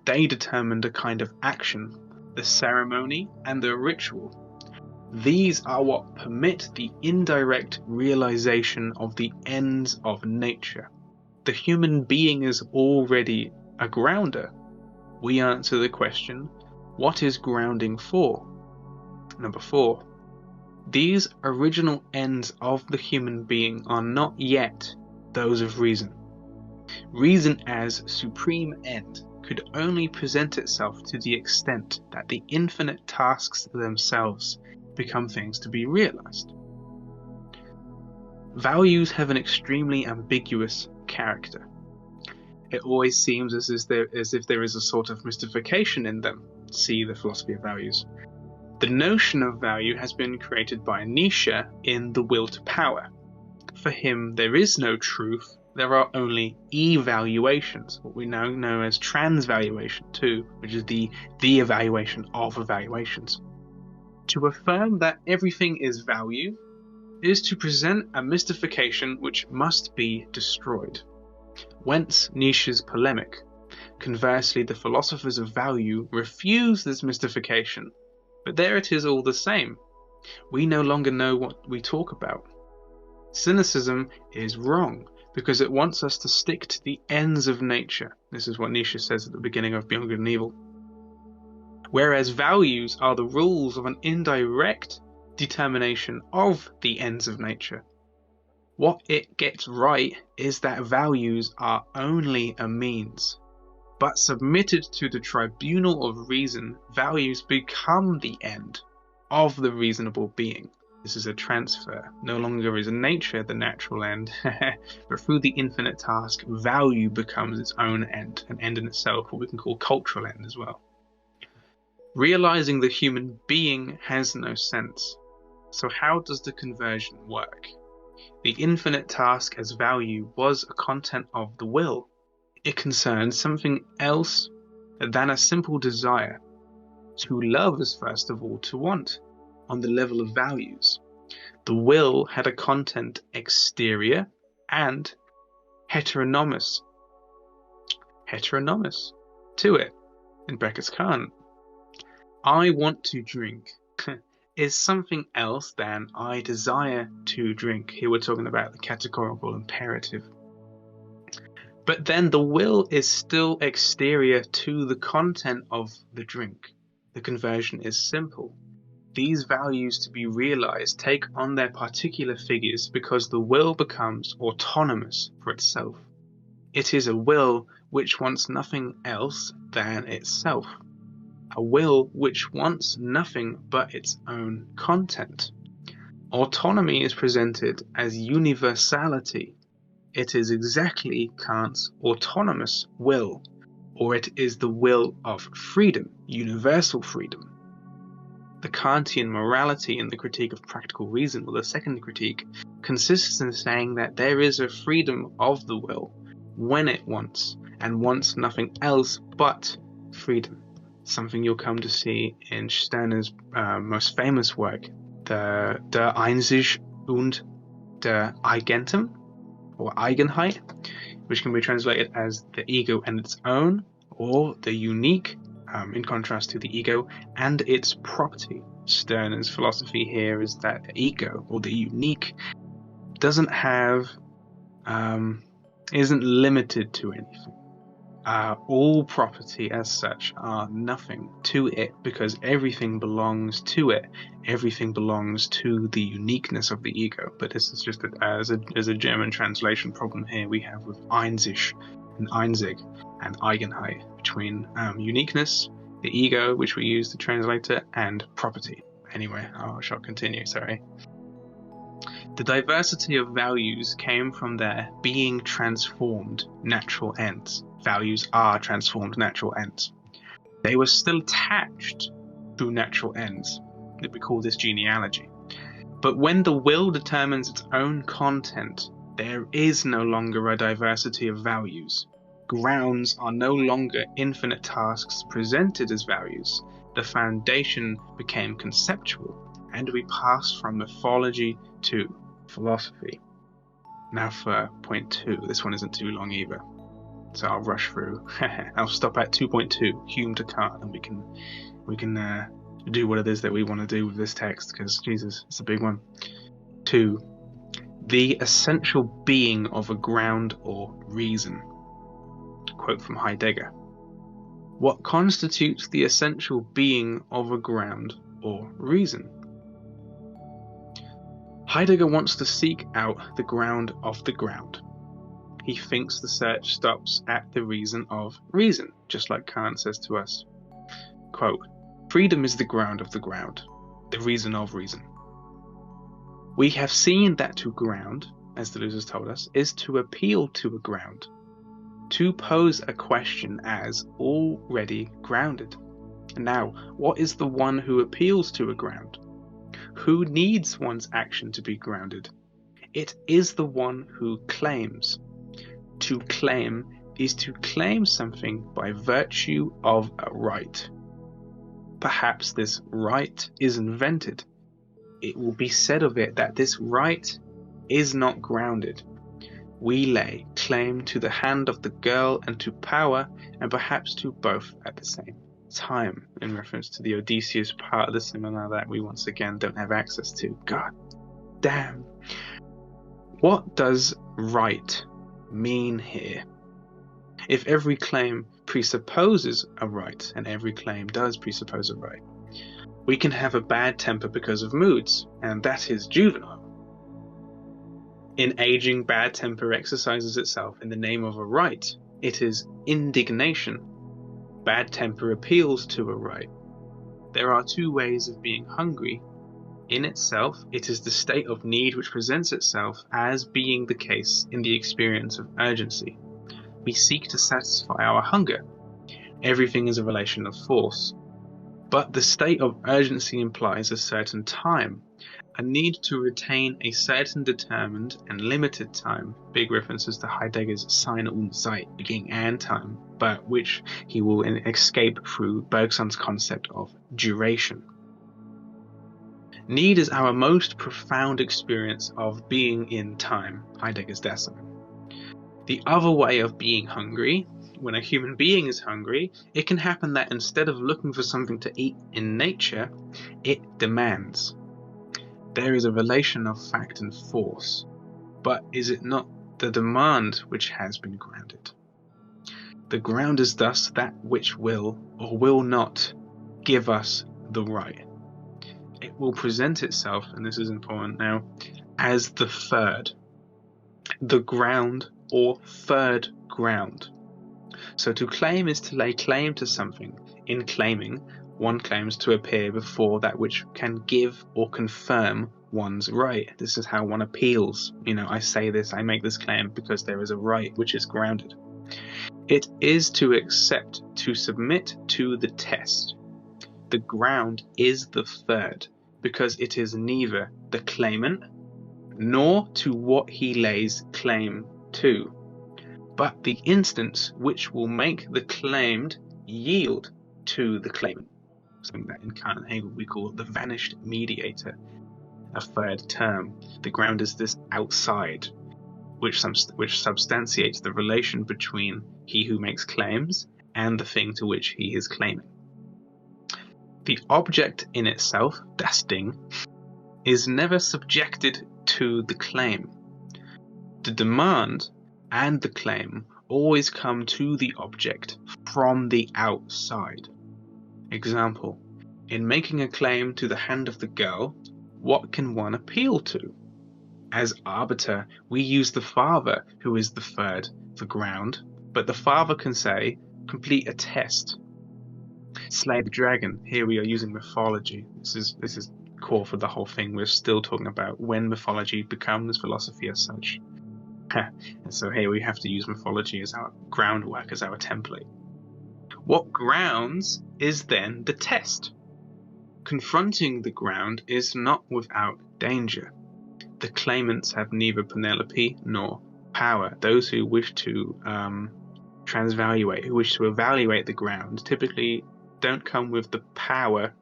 They determine the kind of action, the ceremony, and the ritual. These are what permit the indirect realization of the ends of nature. The human being is already a grounder. We answer the question, what is grounding for? Number 4. These original ends of the human being are not yet those of reason. Reason as supreme end could only present itself to the extent that the infinite tasks themselves become things to be realized. Values have an extremely ambiguous character. It always seems as if there is a sort of mystification in them. See the philosophy of values. The notion of value has been created by Nietzsche in The Will to Power. For him, there is no truth, there are only evaluations, what we now know as transvaluation too, which is the evaluation of evaluations. To affirm that everything is value is to present a mystification which must be destroyed. Whence Nietzsche's polemic. Conversely, the philosophers of value refuse this mystification, but there it is all the same. We no longer know what we talk about. Cynicism is wrong because it wants us to stick to the ends of nature. This is what Nietzsche says at the beginning of Beyond Good and Evil. Whereas values are the rules of an indirect determination of the ends of nature. What it gets right is that values are only a means, but submitted to the tribunal of reason, values become the end of the reasonable being. This is a transfer. No longer is nature the natural end, but through the infinite task, value becomes its own end, an end in itself, what we can call cultural end as well. Realizing the human being has no sense. So how does the conversion work? The infinite task as value was a content of the will. It concerns something else than a simple desire. To love is first of all to want, on the level of values. The will had a content exterior and heteronomous to it, in brackets Kant. I want to drink is something else than I desire to drink. Here we're talking about the categorical imperative. But then the will is still exterior to the content of the drink. The conversion is simple. These values to be realized take on their particular figures because the will becomes autonomous for itself. It is a will which wants nothing else than itself. A will which wants nothing but its own content. Autonomy is presented as universality. It is exactly Kant's autonomous will, or it is the will of freedom, universal freedom. The Kantian morality in the critique of practical reason, or the second critique, consists in saying that there is a freedom of the will when it wants, and wants nothing else but freedom. Something you'll come to see in Stirner's most famous work, Der Einzig und der Eigentum, or Eigenheit, which can be translated as the ego and its own, or the unique in contrast to the ego and its property. Stirner's philosophy here is that the ego, or the unique, doesn't have, isn't limited to anything. All property as such are nothing to it, because everything belongs to it. Everything belongs to the uniqueness of the ego. But this is just as a German translation problem here we have with Einzig and Einzig and Eigenheit, between uniqueness, the ego, which we use to translate it, and property. Anyway, I shall continue, sorry. The diversity of values came from their being transformed natural ends. Values are transformed natural ends. They were still attached to natural ends. We call this genealogy. But when the will determines its own content, there is no longer a diversity of values. Grounds are no longer infinite tasks presented as values. The foundation became conceptual, and we passed from mythology to philosophy. Now for point 2. This one isn't too long either, so I'll rush through. I'll stop at 2.2, Hume to Kant, and we can do what it is that we want to do with this text, because Jesus, it's a big one. 2. The essential being of a ground or reason. Quote from Heidegger. What constitutes the essential being of a ground or reason? Heidegger wants to seek out the ground of the ground. He thinks the search stops at the reason of reason, just like Kant says to us. Quote, freedom is the ground of the ground, the reason of reason. We have seen that to ground, as Deleuze has told us, is to appeal to a ground, to pose a question as already grounded. Now, what is the one who appeals to a ground? Who needs one's action to be grounded? It is the one who claims. To claim is to claim something by virtue of a right. Perhaps this right is invented. It will be said of it that this right is not grounded. We lay claim to the hand of the girl and to power, and perhaps to both at the same time, in reference to the Odysseus part of the seminar that we once again don't have access to. God damn. What does right mean here? If every claim presupposes a right, and every claim does presuppose a right, we can have a bad temper because of moods, and that is juvenile. In aging, bad temper exercises itself in the name of a right. It is indignation. Bad temper appeals to a right. There are two ways of being hungry. In itself, it is the state of need which presents itself as being the case in the experience of urgency. We seek to satisfy our hunger. Everything is a relation of force. But the state of urgency implies a certain time, a need to retain a certain determined and limited time. Big references to Heidegger's Sein und Zeit, being and time, but which he will escape through Bergson's concept of duration. Need is our most profound experience of being in time, Heidegger's Dasein. The other way of being hungry, when a human being is hungry, it can happen that instead of looking for something to eat in nature, it demands. There is a relation of fact and force, but is it not the demand which has been grounded? The ground is thus that which will or will not give us the right. It will present itself, and this is important now, as the third, the ground or third ground. So to claim is to lay claim to something. In claiming, one claims to appear before that which can give or confirm one's right. This is how one appeals. I say this, I make this claim because there is a right which is grounded. It is to accept, to submit to the test. The ground is the third, because it is neither the claimant nor to what he lays claim to, but the instance which will make the claimed yield to the claimant. Something that in Kant and Hegel we call the vanished mediator, a third term. The ground is this outside, which substantiates the relation between he who makes claims and the thing to which he is claiming. The object in itself, das Ding, is never subjected to the claim. The demand and the claim always come to the object from the outside. Example, in making a claim to the hand of the girl, what can one appeal to? As arbiter, we use the father, who is the third, for ground, but the father can say, complete a test. Slay the dragon. Here we are using mythology. This is core for the whole thing. We're still talking about when mythology becomes philosophy as such. And so here we have to use mythology as our groundwork, as our template. What grounds is then the test? Confronting the ground is not without danger. The claimants have neither Penelope nor power. Those who wish to transvaluate, who wish to evaluate the ground, typically don't come with the power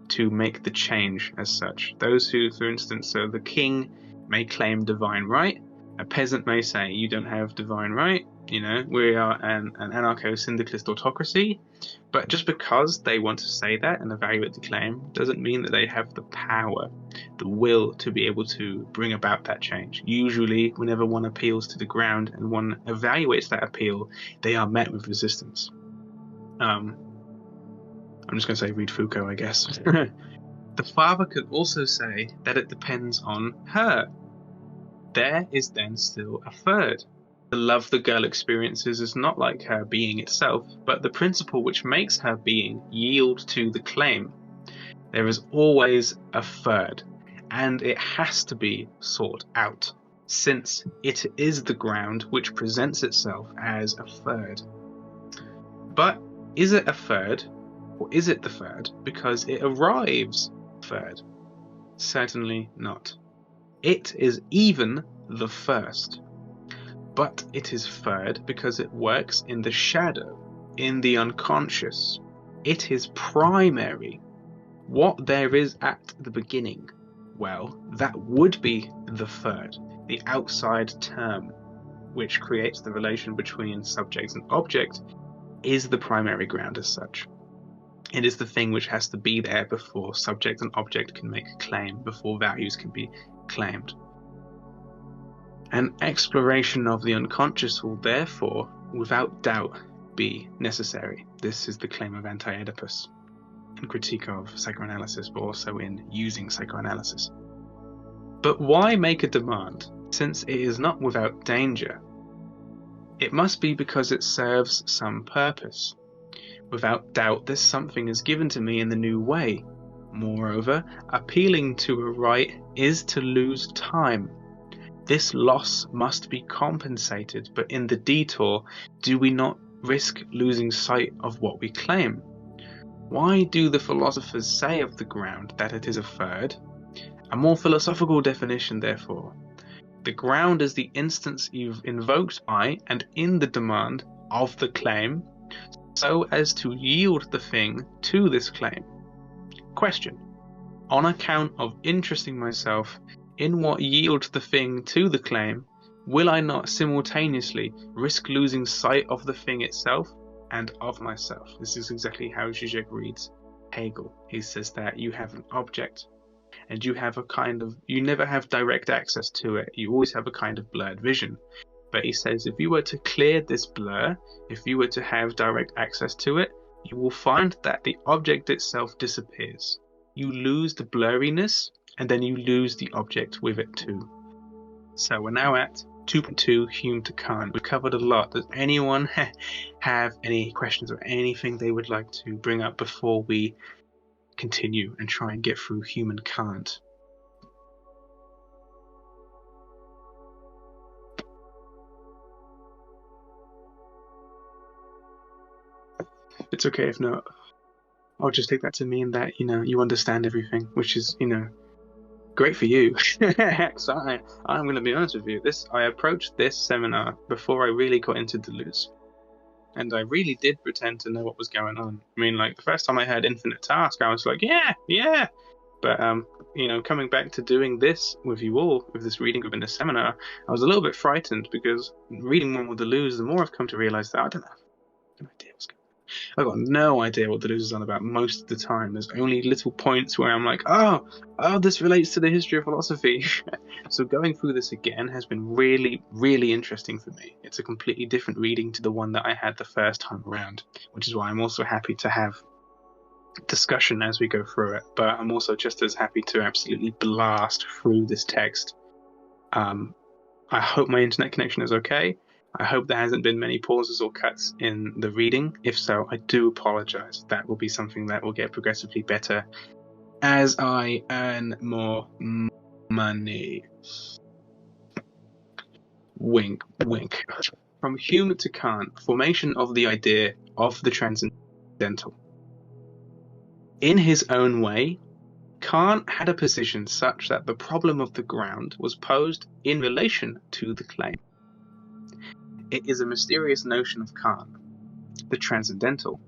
to make the change as such. Those who, for instance, so the king may claim divine right, a peasant may say, you don't have divine right, we are an anarcho-syndicalist autocracy, but just because they want to say that and evaluate the claim doesn't mean that they have the power, the will to be able to bring about that change. Usually, whenever one appeals to the ground and one evaluates that appeal, they are met with resistance. I'm just going to say read Foucault, I guess. The father could also say that it depends on her. There is then still a third. The love the girl experiences is not like her being itself, but the principle which makes her being yield to the claim. There is always a third, and it has to be sought out, since it is the ground which presents itself as a third. But is it a third, or is it the third because it arrives third? Certainly not. It is even the first. But it is third because it works in the shadow, in the unconscious. It is primary. What there is at the beginning, well, that would be the third, the outside term, which creates the relation between subject and object, is the primary ground as such. It is the thing which has to be there before subject and object can make a claim, before values can be claimed. An exploration of the unconscious will therefore, without doubt, be necessary. This is the claim of Anti-Oedipus, in critique of psychoanalysis, but also in using psychoanalysis. But why make a demand, since it is not without danger? It must be because it serves some purpose. Without doubt, this something is given to me in the new way. Moreover, appealing to a right is to lose time. This loss must be compensated, but in the detour, do we not risk losing sight of what we claim? Why do the philosophers say of the ground that it is a third? A more philosophical definition, therefore. The ground is the instance invoked by and in the demand of the claim, so as to yield the thing to this claim. Question. On account of interesting myself in what yields the thing to the claim, will I not simultaneously risk losing sight of the thing itself and of myself? This is exactly how Zizek reads Hegel. He says that you have an object and you have you never have direct access to it. You always have a kind of blurred vision. But he says if you were to clear this blur, if you were to have direct access to it, you will find that the object itself disappears. You lose the blurriness, and then you lose the object with it too. So we're now at 2.2 Hume to Kant. We've covered a lot. Does anyone have any questions or anything they would like to bring up before we continue and try and get through Hume and Kant? It's okay if not. I'll just take that to mean that, you understand everything, which is, great for you. So I'm going to be honest with you. I approached this seminar before I really got into Deleuze. And I really did pretend to know what was going on. I mean, like, the first time I heard infinite task, I was like, yeah. But, coming back to doing this with you all, with this reading within the seminar, I was a little bit frightened because reading more with Deleuze, the more I've come to realize that I don't have an idea what's going on. I've got no idea what Deleuze is on about most of the time. There's only little points where I'm like, oh, this relates to the history of philosophy. So going through this again has been really, really interesting for me. It's a completely different reading to the one that I had the first time around, which is why I'm also happy to have discussion as we go through it. But I'm also just as happy to absolutely blast through this text. I hope my internet connection is okay. I hope there hasn't been many pauses or cuts in the reading. If so, I do apologize. That will be something that will get progressively better as I earn more money. Wink, wink. From Hume to Kant, formation of the idea of the transcendental. In his own way, Kant had a position such that the problem of the ground was posed in relation to the claim. It is a mysterious notion of Kant, the transcendental.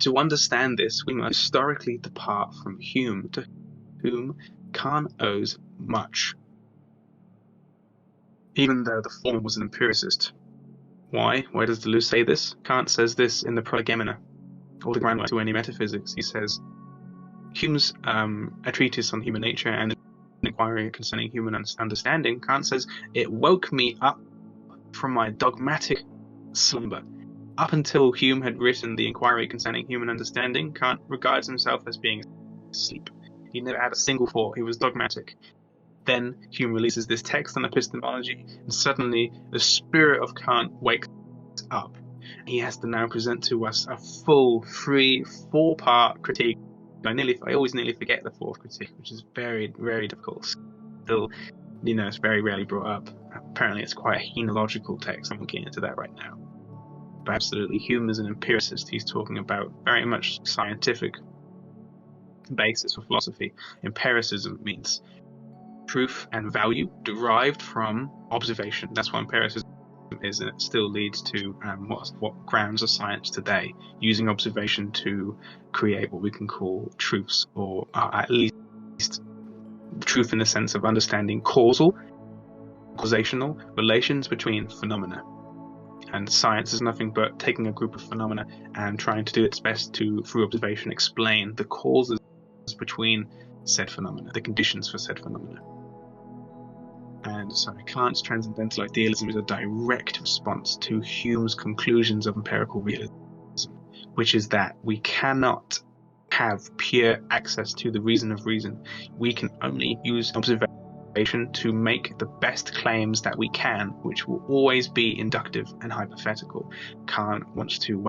To understand this, we must historically depart from Hume, to whom Kant owes much, even though the former was an empiricist. Why? Why does Deleuze say this? Kant says this in the Prolegomena, or the groundwork to any metaphysics. He says, Hume's a treatise on human nature and an inquiry concerning human understanding, Kant says, it woke me up from my dogmatic slumber. Up until Hume had written the inquiry concerning human understanding, Kant regards himself as being asleep. He never had a single thought. He was dogmatic. Then Hume releases this text on epistemology, and suddenly the spirit of Kant wakes up. He has to now present to us a full, 4-part critique. I always nearly forget the fourth critique, which is very, very difficult. Still, it's very rarely brought up. Apparently, it's quite a henological text. I'm not getting into that right now. But absolutely, Hume is an empiricist. He's talking about very much scientific basis for philosophy. Empiricism means truth and value derived from observation. That's what empiricism is, and it still leads to what grounds of science today, using observation to create what we can call truths, or at least truth in the sense of understanding causational relations between phenomena. And science is nothing but taking a group of phenomena and trying to do its best to, through observation, explain the causes between said phenomena, the conditions for said phenomena. And so Kant's transcendental idealism is a direct response to Hume's conclusions of empirical realism, which is that we cannot have pure access to the reason of reason. We can only use observation to make the best claims that we can, which will always be inductive and hypothetical. Kant wants to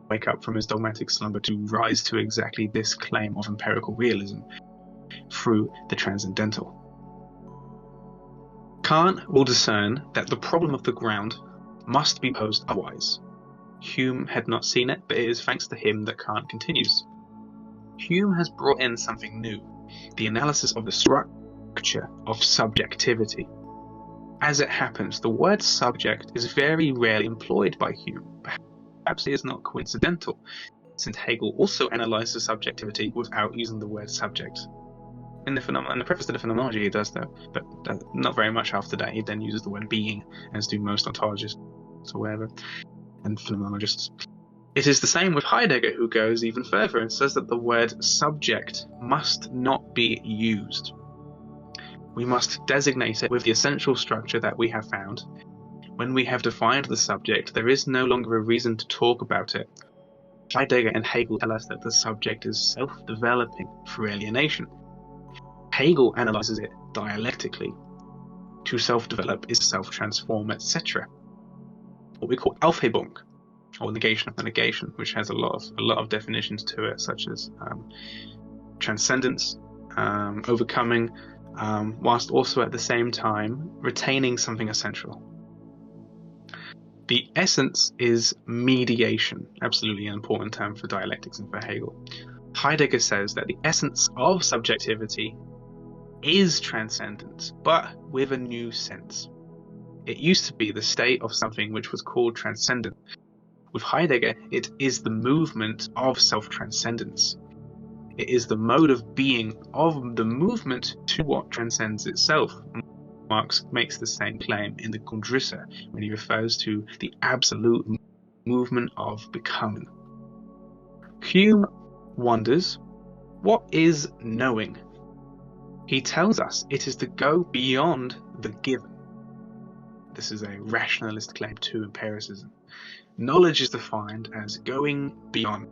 wake up from his dogmatic slumber to rise to exactly this claim of empirical realism through the transcendental. Kant will discern that the problem of the ground must be posed otherwise. Hume had not seen it, but it is thanks to him that Kant continues. Hume has brought in something new, the analysis of the structure of subjectivity. As it happens, the word subject is very rarely employed by Hume. Perhaps it is not coincidental, since Hegel also analyzes subjectivity without using the word subject. In the preface to the Phenomenology, he does though, but not very much after that. He then uses the word being, as do most ontologists or whatever, and phenomenologists. It is the same with Heidegger, who goes even further and says that the word subject must not be used. We must designate it with the essential structure that we have found. When we have defined the subject, there is no longer a reason to talk about it. Heidegger and Hegel tell us that the subject is self-developing through alienation. Hegel analyzes it dialectically. To self-develop is self-transform, etc. What we call Aufhebung, or negation of the negation, which has a lot of definitions to it, such as transcendence, overcoming, whilst also at the same time retaining something essential. The essence is mediation, absolutely an important term for dialectics and for Hegel. Heidegger says that the essence of subjectivity is transcendence, but with a new sense. It used to be the state of something which was called transcendent. With Heidegger, it is the movement of self-transcendence. It is the mode of being of the movement to what transcends itself. Marx makes the same claim in the Grundrisse when he refers to the absolute movement of becoming. Hume wonders, what is knowing? He tells us it is to go beyond the given. This is a rationalist claim to empiricism. Knowledge is defined as going beyond.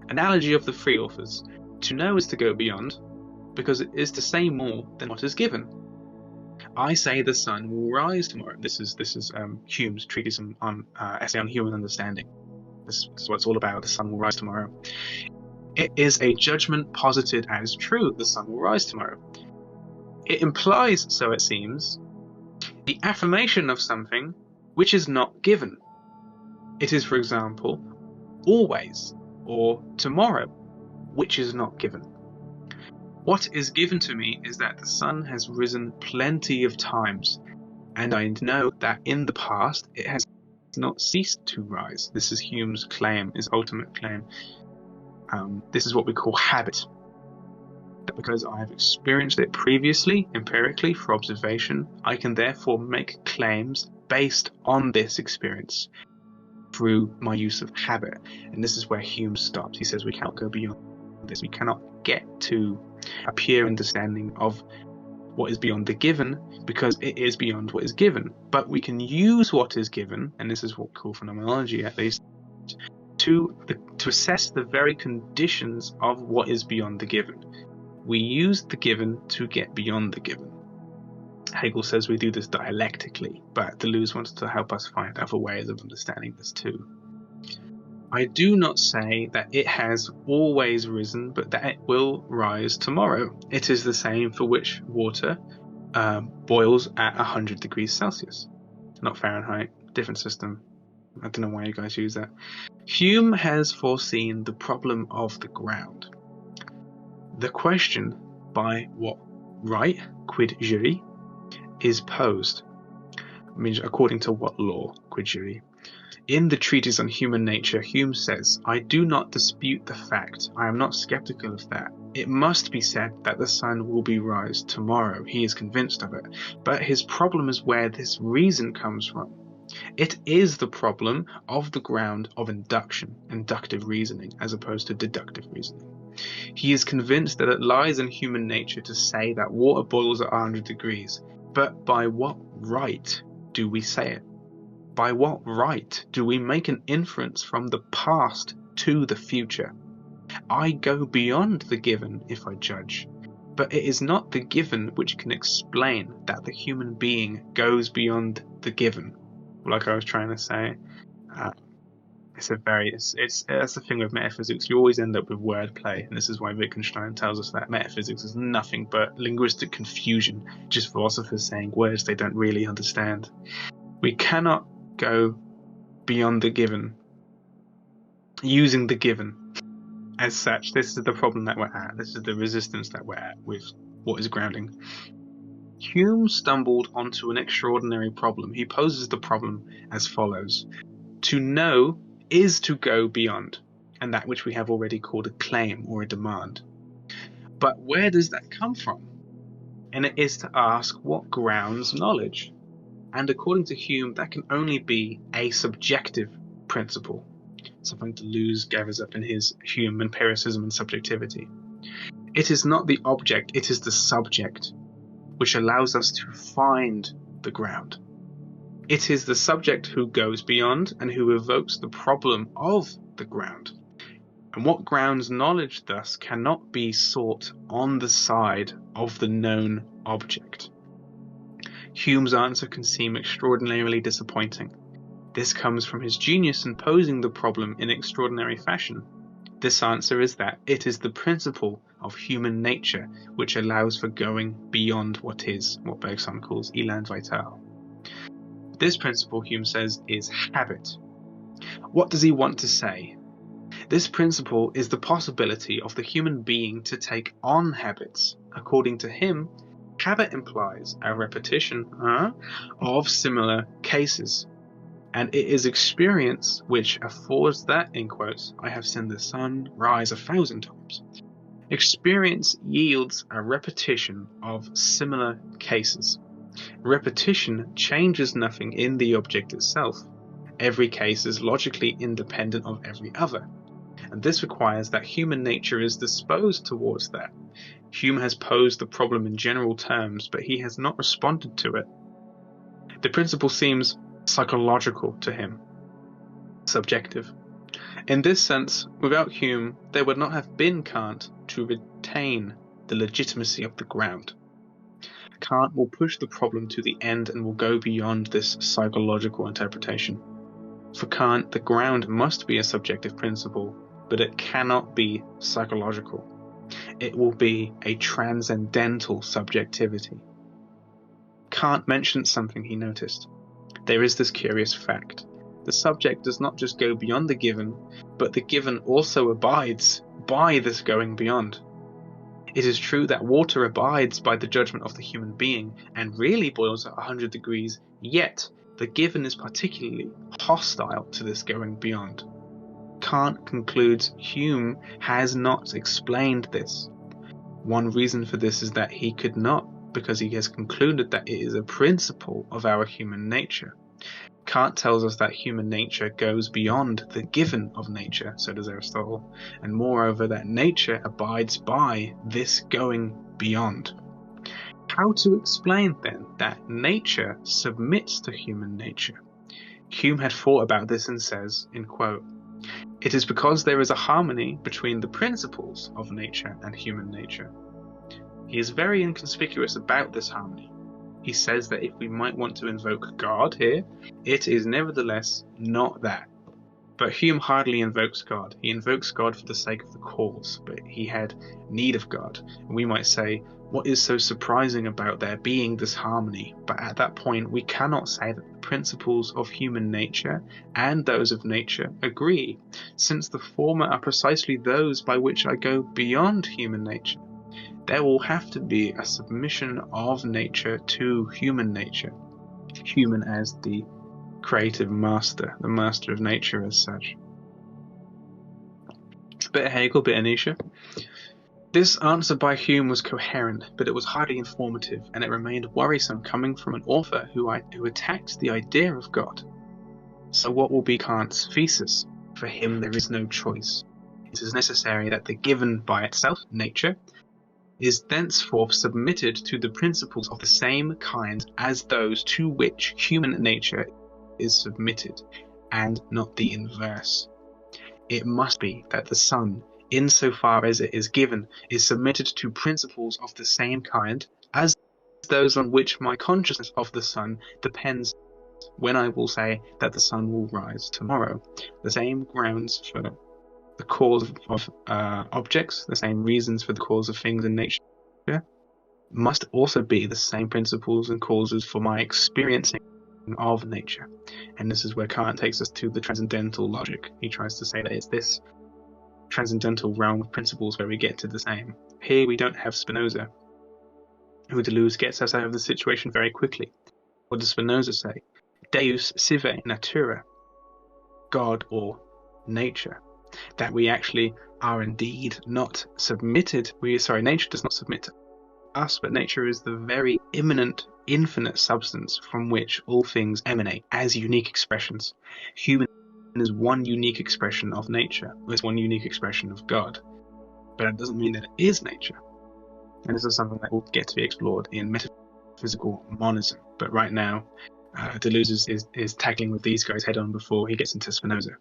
Analogy of the three authors. To know is to go beyond, because it is to say more than what is given. I say the sun will rise tomorrow. This is Hume's treatise on essay on human understanding. This is what it's all about. The sun will rise tomorrow. It is a judgment posited as true. The sun will rise tomorrow. It implies, so it seems, the affirmation of something which is not given. It is, for example, always or tomorrow, which is not given. What is given to me is that the sun has risen plenty of times, and I know that in the past it has not ceased to rise. This is Hume's claim, his ultimate claim. This is what we call habit. Because I have experienced it previously, empirically, for observation, I can therefore make claims based on this experience through my use of habit. And this is where Hume stops. He says we cannot go beyond this. We cannot get to a pure understanding of what is beyond the given, because it is beyond what is given. But we can use what is given, and this is what we call phenomenology at least, to assess the very conditions of what is beyond the given. We use the given to get beyond the given. Hegel says we do this dialectically, but Deleuze wants to help us find other ways of understanding this too. I do not say that it has always risen, but that it will rise tomorrow. It is the same for which water boils at 100 degrees Celsius. Not Fahrenheit, different system. I don't know why you guys use that. Hume has foreseen the problem of the ground. The question, by what right, quid juris, is posed. I mean, according to what law, quid juris? In the treatise on human nature, Hume says, I do not dispute the fact. I am not skeptical of that. It must be said that the sun will be rise tomorrow. He is convinced of it. But his problem is where this reason comes from. It is the problem of the ground of induction, inductive reasoning, as opposed to deductive reasoning. He is convinced that it lies in human nature to say that water boils at 100 degrees. But by what right do we say it? By what right do we make an inference from the past to the future? I go beyond the given if I judge, but it is not the given which can explain that the human being goes beyond the given. Like I was trying to say, it's the thing with metaphysics. You always end up with wordplay, and this is why Wittgenstein tells us that metaphysics is nothing but linguistic confusion, just philosophers saying words they don't really understand. We cannot go beyond the given using the given as such. This is the problem that we're at. This is the resistance that we're at with what is grounding. Hume stumbled onto an extraordinary problem. He poses the problem as follows. To know is to go beyond, and that which we have already called a claim or a demand. But where does that come from? And it is to ask what grounds knowledge. And according to Hume, that can only be a subjective principle, something Deleuze gathers up in his Hume empiricism and subjectivity. It is not the object, it is the subject, which allows us to find the ground. It is the subject who goes beyond and who evokes the problem of the ground. And what grounds knowledge thus cannot be sought on the side of the known object. Hume's answer can seem extraordinarily disappointing. This comes from his genius in posing the problem in extraordinary fashion. This answer is that it is the principle of human nature which allows for going beyond what is, what Bergson calls élan vital. This principle, Hume says, is habit. What does he want to say? This principle is the possibility of the human being to take on habits. According to him, habit implies a repetition of similar cases. And it is experience which affords that, in quotes, I have seen the sun rise 1,000 times. Experience yields a repetition of similar cases. Repetition changes nothing in the object itself. Every case is logically independent of every other. and this requires that human nature is disposed towards that. Hume has posed the problem in general terms, but he has not responded to it. The principle seems psychological to him, subjective. In this sense, without Hume, there would not have been Kant to retain the legitimacy of the ground. Kant will push the problem to the end and will go beyond this psychological interpretation. For Kant, the ground must be a subjective principle, but it cannot be psychological. It will be a transcendental subjectivity. Kant mentioned something he noticed. There is this curious fact. The subject does not just go beyond the given, but the given also abides by this going beyond. It is true that water abides by the judgment of the human being and really boils at 100 degrees, yet the given is particularly hostile to this going beyond. Kant concludes Hume has not explained this. One reason for this is that he could not, because he has concluded that it is a principle of our human nature. Kant tells us that human nature goes beyond the given of nature, so does Aristotle, and moreover that nature abides by this going beyond. How to explain then that nature submits to human nature? Hume had thought about this and says, in quote, "It is because there is a harmony between the principles of nature and human nature." He is very inconspicuous about this harmony. He says that if we might want to invoke God here, it is nevertheless not that. But Hume hardly invokes God. He invokes God for the sake of the cause, but he had need of God. And we might say, what is so surprising about there being this harmony? But at that point, we cannot say that the principles of human nature and those of nature agree, since the former are precisely those by which I go beyond human nature. There will have to be a submission of nature to human nature, human as the creative master, the master of nature as such. Bit of Hegel, bit of Nietzsche. This answer by Hume was coherent, but it was hardly informative, and it remained worrisome coming from an author who attacked the idea of God. So what will be Kant's thesis? For him there is no choice. It is necessary that the given by itself, nature, is thenceforth submitted to the principles of the same kind as those to which human nature is submitted, and not the inverse. It must be that the sun, insofar as it is given, is submitted to principles of the same kind as those on which my consciousness of the sun depends when I will say that the sun will rise tomorrow. The same grounds for the cause of objects, the same reasons for the cause of things in nature, must also be the same principles and causes for my experiencing of nature. And this is where Kant takes us to the transcendental logic. He tries to say that it's this transcendental realm of principles where we get to the same. Here we don't have Spinoza, who Deleuze gets us out of the situation very quickly. What does Spinoza say? Deus sive natura, God or nature. That we actually are indeed not submitted. Nature does not submit to us, but nature is the very immanent, infinite substance from which all things emanate as unique expressions. Human is one unique expression of nature, it's one unique expression of God. But it doesn't mean that it is nature. And this is something that will get to be explored in metaphysical monism. But right now, Deleuze is tackling with these guys head on before he gets into Spinoza.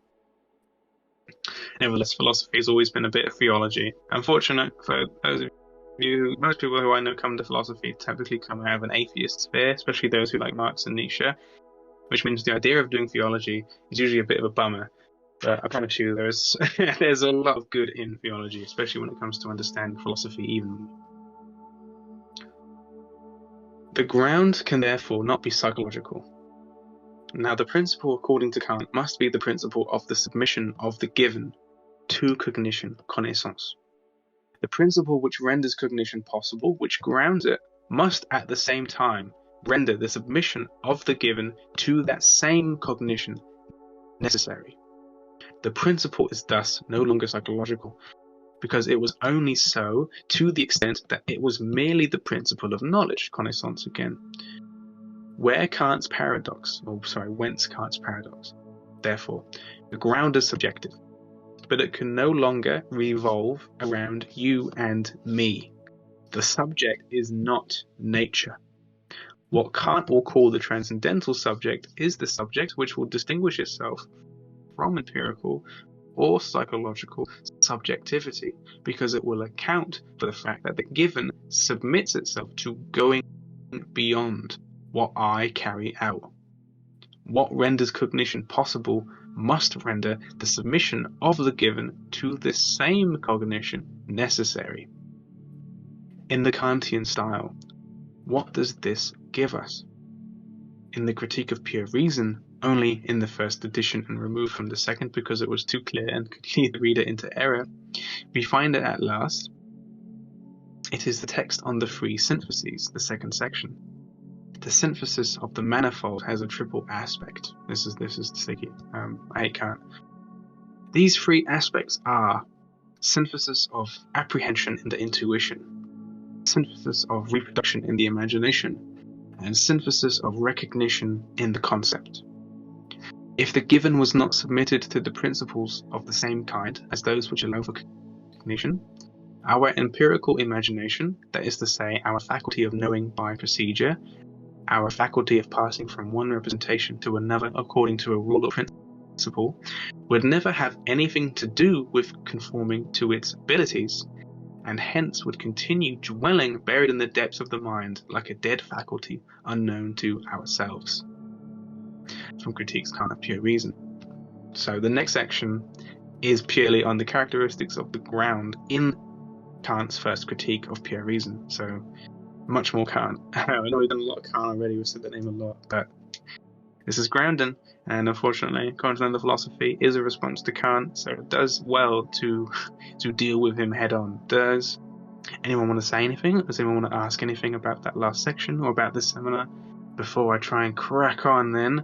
Nevertheless, philosophy has always been a bit of theology. Unfortunate for those of you, most people who I know come to philosophy typically come out of an atheist sphere, especially those who like Marx and Nietzsche, which means the idea of doing theology is usually a bit of a bummer. But I promise you, there's a lot of good in theology, especially when it comes to understanding philosophy even more. The ground can therefore not be psychological. Now, the principle, according to Kant, must be the principle of the submission of the given to cognition, connaissance. The principle which renders cognition possible, which grounds it, must at the same time render the submission of the given to that same cognition necessary. The principle is thus no longer psychological, because it was only so to the extent that it was merely the principle of knowledge, connaissance again. Whence Kant's paradox, therefore, the ground is subjective. but it can no longer revolve around you and me. The subject is not nature. What Kant will call the transcendental subject is the subject which will distinguish itself from empirical or psychological subjectivity, because it will account for the fact that the given submits itself to going beyond what I carry out. What renders cognition possible must render the submission of the given to the same cognition necessary. In the Kantian style, what does this give us? In the Critique of Pure Reason, only in the first edition and removed from the second because it was too clear and could lead the reader into error, we find it at last. It is the text on the three syntheses, the second section. The synthesis of the manifold has a triple aspect. This is sticky. I hate Kant. These three aspects are synthesis of apprehension in the intuition, synthesis of reproduction in the imagination, and synthesis of recognition in the concept. If the given was not submitted to the principles of the same kind as those which allow for cognition, our empirical imagination, that is to say, our faculty of knowing by procedure, our faculty of passing from one representation to another according to a rule or principle, would never have anything to do with conforming to its abilities, and hence would continue dwelling buried in the depths of the mind like a dead faculty unknown to ourselves. From Critiques Kant of Pure Reason. So the next section is purely on the characteristics of the ground in Kant's first Critique of Pure Reason. So much more Kant. I know we've done a lot of Kant already, we've said that name a lot, but this is grounding, and unfortunately continental philosophy is a response to Kant, so it does well to deal with him head on. Does anyone want to say anything? Does anyone want to ask anything about that last section or about this seminar before I try and crack on then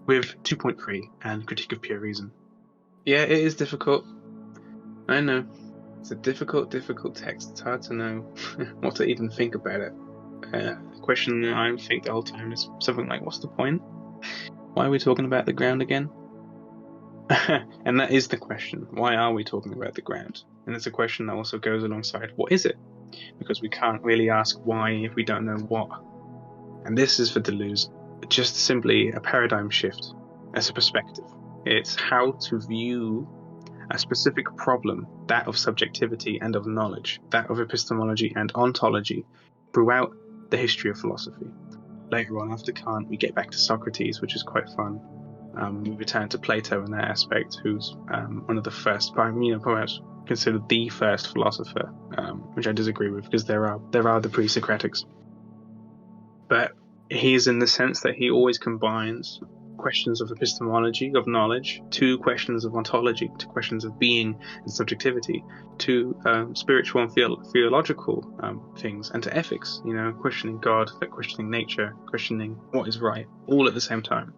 with 2.3 and Critique of Pure Reason? Yeah, it is difficult. I know. It's a difficult text. It's hard to know what to even think about it. The question that I think the whole time is something like, what's the point? Why are we talking about the ground again? And that is the question. Why are we talking about the ground? And it's a question that also goes alongside, what is it? Because we can't really ask why if we don't know what. And this is for Deleuze just simply a paradigm shift as a perspective. It's how to view a specific problem, that of subjectivity and of knowledge, that of epistemology and ontology, throughout the history of philosophy. Later on, after Kant, we get back to Socrates, which is quite fun. We return to Plato in that aspect, who's one of the first, perhaps considered the first philosopher, which I disagree with because there are the pre-Socratics. But he is in the sense that he always combines questions of epistemology, of knowledge, to questions of ontology, to questions of being and subjectivity, to spiritual and theological things, and to ethics, questioning God, questioning nature, questioning what is right, all at the same time.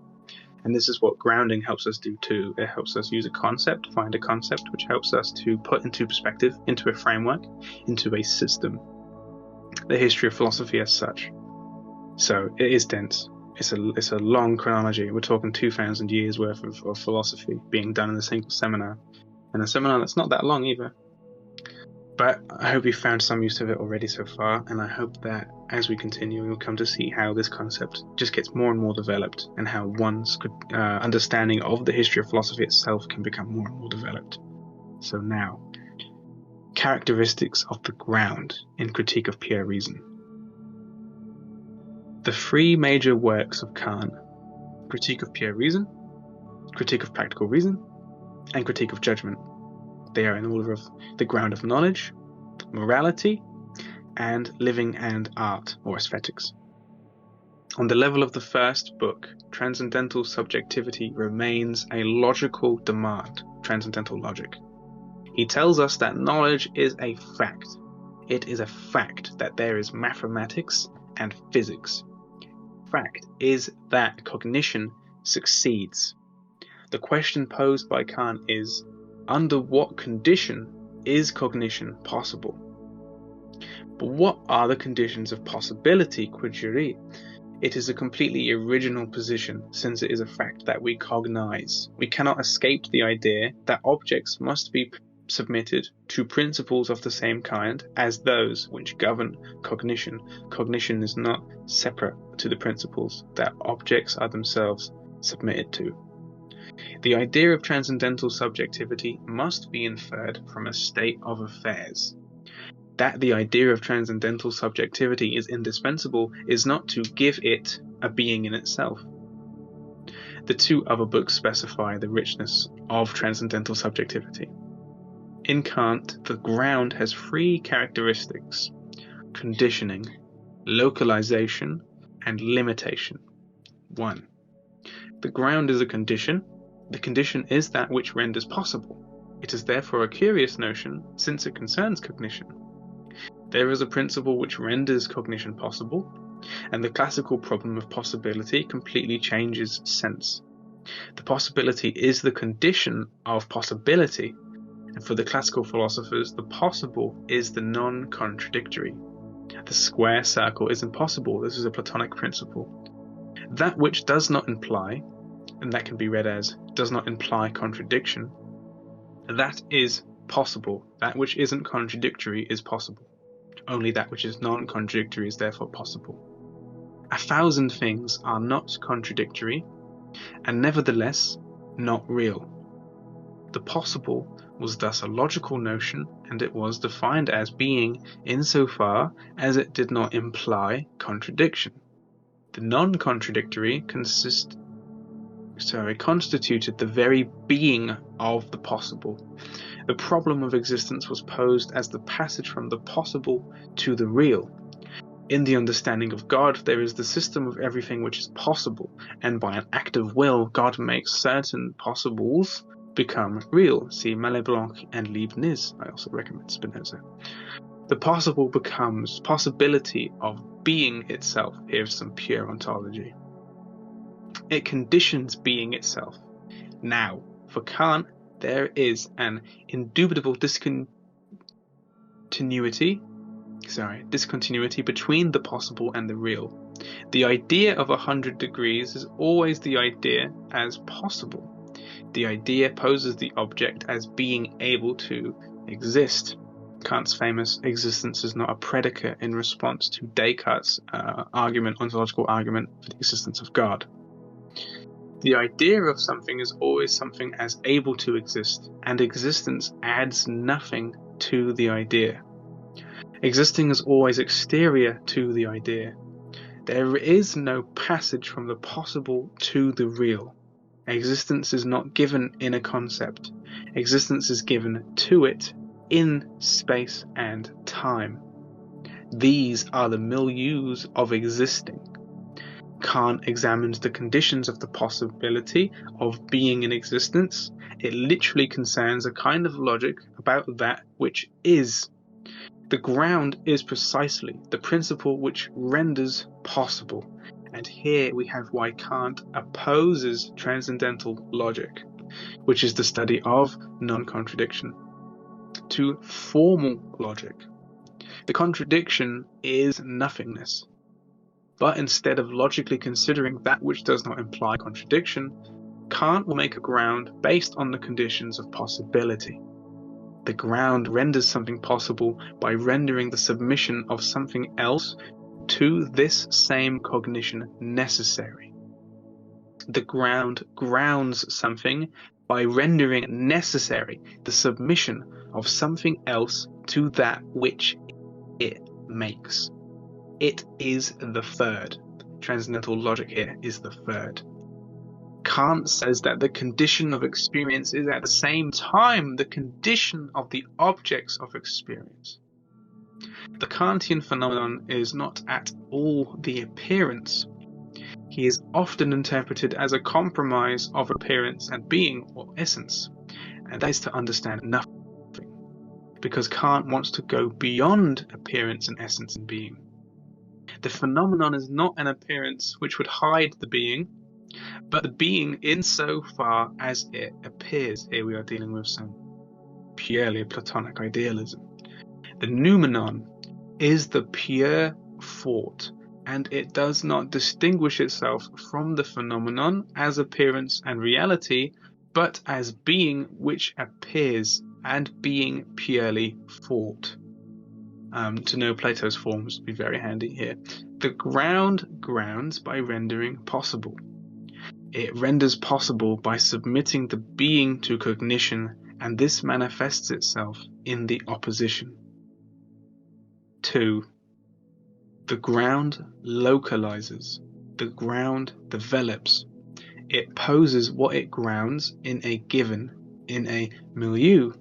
And this is what grounding helps us do too. It helps us use a concept, find a concept, which helps us to put into perspective, into a framework, into a system, the history of philosophy as such. So it is dense. It's a long chronology. We're talking 2,000 years worth of philosophy being done in a single seminar, and a seminar that's not that long either. But I hope you found some use of it already so far, and I hope that as we continue, we'll come to see how this concept just gets more and more developed, and how one's understanding of the history of philosophy itself can become more and more developed. So now, characteristics of the ground in Critique of Pure Reason. The three major works of Kant, Critique of Pure Reason, Critique of Practical Reason, and Critique of Judgment. They are in order of the ground of knowledge, morality, and living and art, or aesthetics. On the level of the first book, transcendental subjectivity remains a logical demand, transcendental logic. He tells us that knowledge is a fact. It is a fact that there is mathematics and physics. Fact is that cognition succeeds. The question posed by Kant is, under what condition is cognition possible? But what are the conditions of possibility, quid jury? It is a completely original position, since it is a fact that we cognize. We cannot escape the idea that objects must be submitted to principles of the same kind as those which govern cognition. Cognition is not separate to the principles that objects are themselves submitted to. The idea of transcendental subjectivity must be inferred from a state of affairs. That the idea of transcendental subjectivity is indispensable is not to give it a being in itself. The two other books specify the richness of transcendental subjectivity. In Kant, the ground has three characteristics: conditioning, localization, and limitation. 1. The ground is a condition. The condition is that which renders possible. It is therefore a curious notion, since it concerns cognition. There is a principle which renders cognition possible, and the classical problem of possibility completely changes sense. The possibility is the condition of possibility, and for the classical philosophers, the possible is the non-contradictory. The square circle is impossible. This is a Platonic principle. That which does not imply, and that can be read as does not imply contradiction, that is possible. That which isn't contradictory is possible. Only that which is non-contradictory is therefore possible. 1,000 things are not contradictory, and nevertheless not real. The possible was thus a logical notion, and it was defined as being insofar as it did not imply contradiction. The non-contradictory constituted the very being of the possible. The problem of existence was posed as the passage from the possible to the real. In the understanding of God, there is the system of everything which is possible, and by an act of will, God makes certain possibles become real. See Maleblanc and Leibniz. I also recommend Spinoza. The possible becomes possibility of being itself. Here's some pure ontology. It conditions being itself. Now, for Kant, there is an indubitable discontinuity between the possible and the real. The idea of 100 degrees is always the idea as possible. The idea poses the object as being able to exist. Kant's famous existence is not a predicate in response to Descartes' ontological argument for the existence of God. The idea of something is always something as able to exist, and existence adds nothing to the idea. Existing is always exterior to the idea. There is no passage from the possible to the real. Existence is not given in a concept. Existence is given to it in space and time. These are the milieus of existing. Kant examines the conditions of the possibility of being in existence. It literally concerns a kind of logic about that which is. The ground is precisely the principle which renders possible. And here we have why Kant opposes transcendental logic, which is the study of non-contradiction, to formal logic. The contradiction is nothingness. But instead of logically considering that which does not imply contradiction, Kant will make a ground based on the conditions of possibility. The ground renders something possible by rendering the submission of something else to this same cognition necessary. The ground grounds something by rendering necessary the submission of something else to that which it makes. It is the third. Transcendental logic here is the third. Kant says that the condition of experience is at the same time the condition of the objects of experience. The Kantian phenomenon is not at all the appearance. He is often interpreted as a compromise of appearance and being, or essence, and that is to understand nothing, because Kant wants to go beyond appearance and essence and being. The phenomenon is not an appearance which would hide the being, but the being insofar as it appears. Here we are dealing with some purely Platonic idealism. The noumenon is the pure thought and it does not distinguish itself from the phenomenon as appearance and reality, but as being which appears and being purely thought. To know Plato's forms would be very handy here. The ground grounds by rendering possible. It renders possible by submitting the being to cognition, and this manifests itself in the opposition. 2. The ground localizes. The ground develops. It poses what it grounds in a given, in a milieu.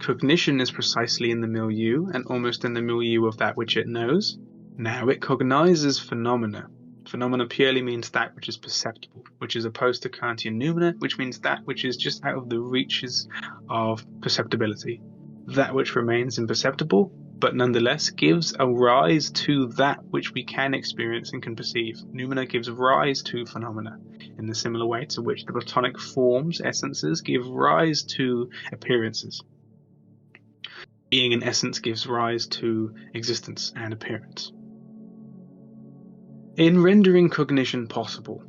Cognition is precisely in the milieu, and almost in the milieu of that which it knows. Now it cognizes phenomena. Phenomena purely means that which is perceptible, which is opposed to Kantian noumena, which means that which is just out of the reaches of perceptibility. That which remains imperceptible, but nonetheless gives a rise to that which we can experience and can perceive. Noumena gives rise to phenomena, in the similar way to which the Platonic forms, essences, give rise to appearances. Being in essence gives rise to existence and appearance. In rendering cognition possible,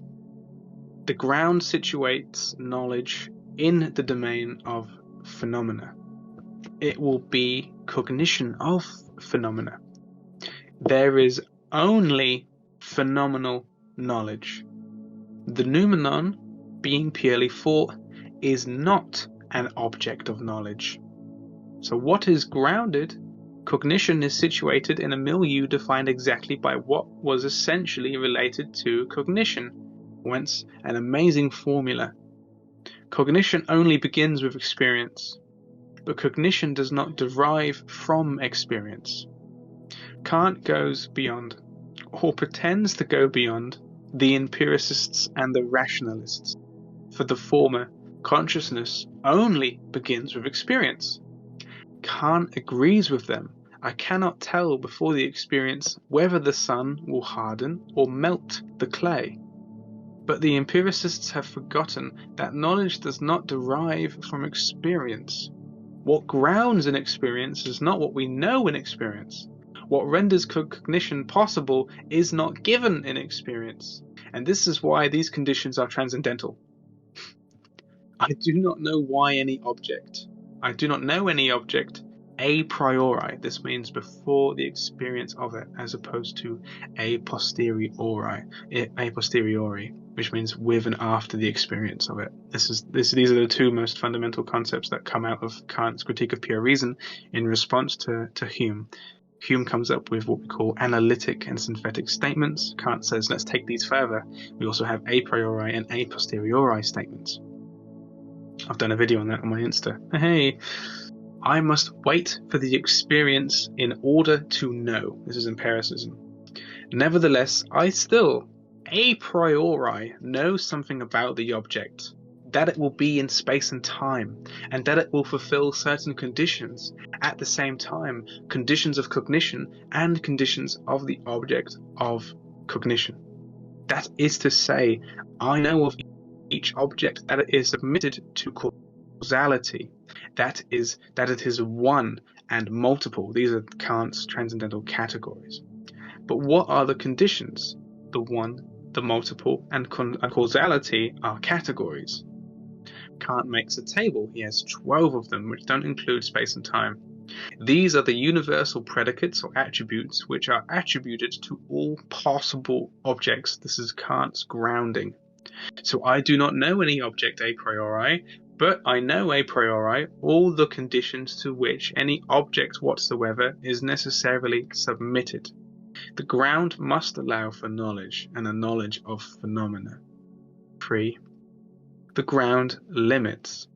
the ground situates knowledge in the domain of phenomena. It will be cognition of phenomena. There is only phenomenal knowledge. The noumenon, being purely thought, is not an object of knowledge. So what is grounded? Cognition is situated in a milieu defined exactly by what was essentially related to cognition, whence an amazing formula. Cognition only begins with experience, but cognition does not derive from experience. Kant goes beyond, or pretends to go beyond, the empiricists and the rationalists. For the former, consciousness only begins with experience. Kant agrees with them. I cannot tell before the experience whether the sun will harden or melt the clay. But the empiricists have forgotten that knowledge does not derive from experience. What grounds in experience is not what we know in experience. What renders cognition possible is not given in experience. And this is why these conditions are transcendental. I do not know why any object. I do not know any object a priori. This means before the experience of it, as opposed to a posteriori, which means with and after the experience of it. These are the two most fundamental concepts that come out of Kant's critique of pure reason in response to Hume. Hume comes up with what we call analytic and synthetic statements. Kant says, let's take these further. We also have a priori and a posteriori statements. I've done a video on that on my Insta. Hey, I must wait for the experience in order to know. This is empiricism. Nevertheless, I still, a priori, know something about the object, that it will be in space and time, and that it will fulfill certain conditions at the same time, conditions of cognition and conditions of the object of cognition. That is to say, I know of each object that it is submitted to causality, that it is one and multiple. These are Kant's transcendental categories. But what are the conditions? The one, the multiple, and causality are categories. Kant makes a table. He has 12 of them, which don't include space and time. These are the universal predicates or attributes which are attributed to all possible objects. This is Kant's grounding. So I do not know any object a priori, but I know a priori all the conditions to which any object whatsoever is necessarily submitted. The ground must allow for knowledge and a knowledge of phenomena. 3. The ground limits.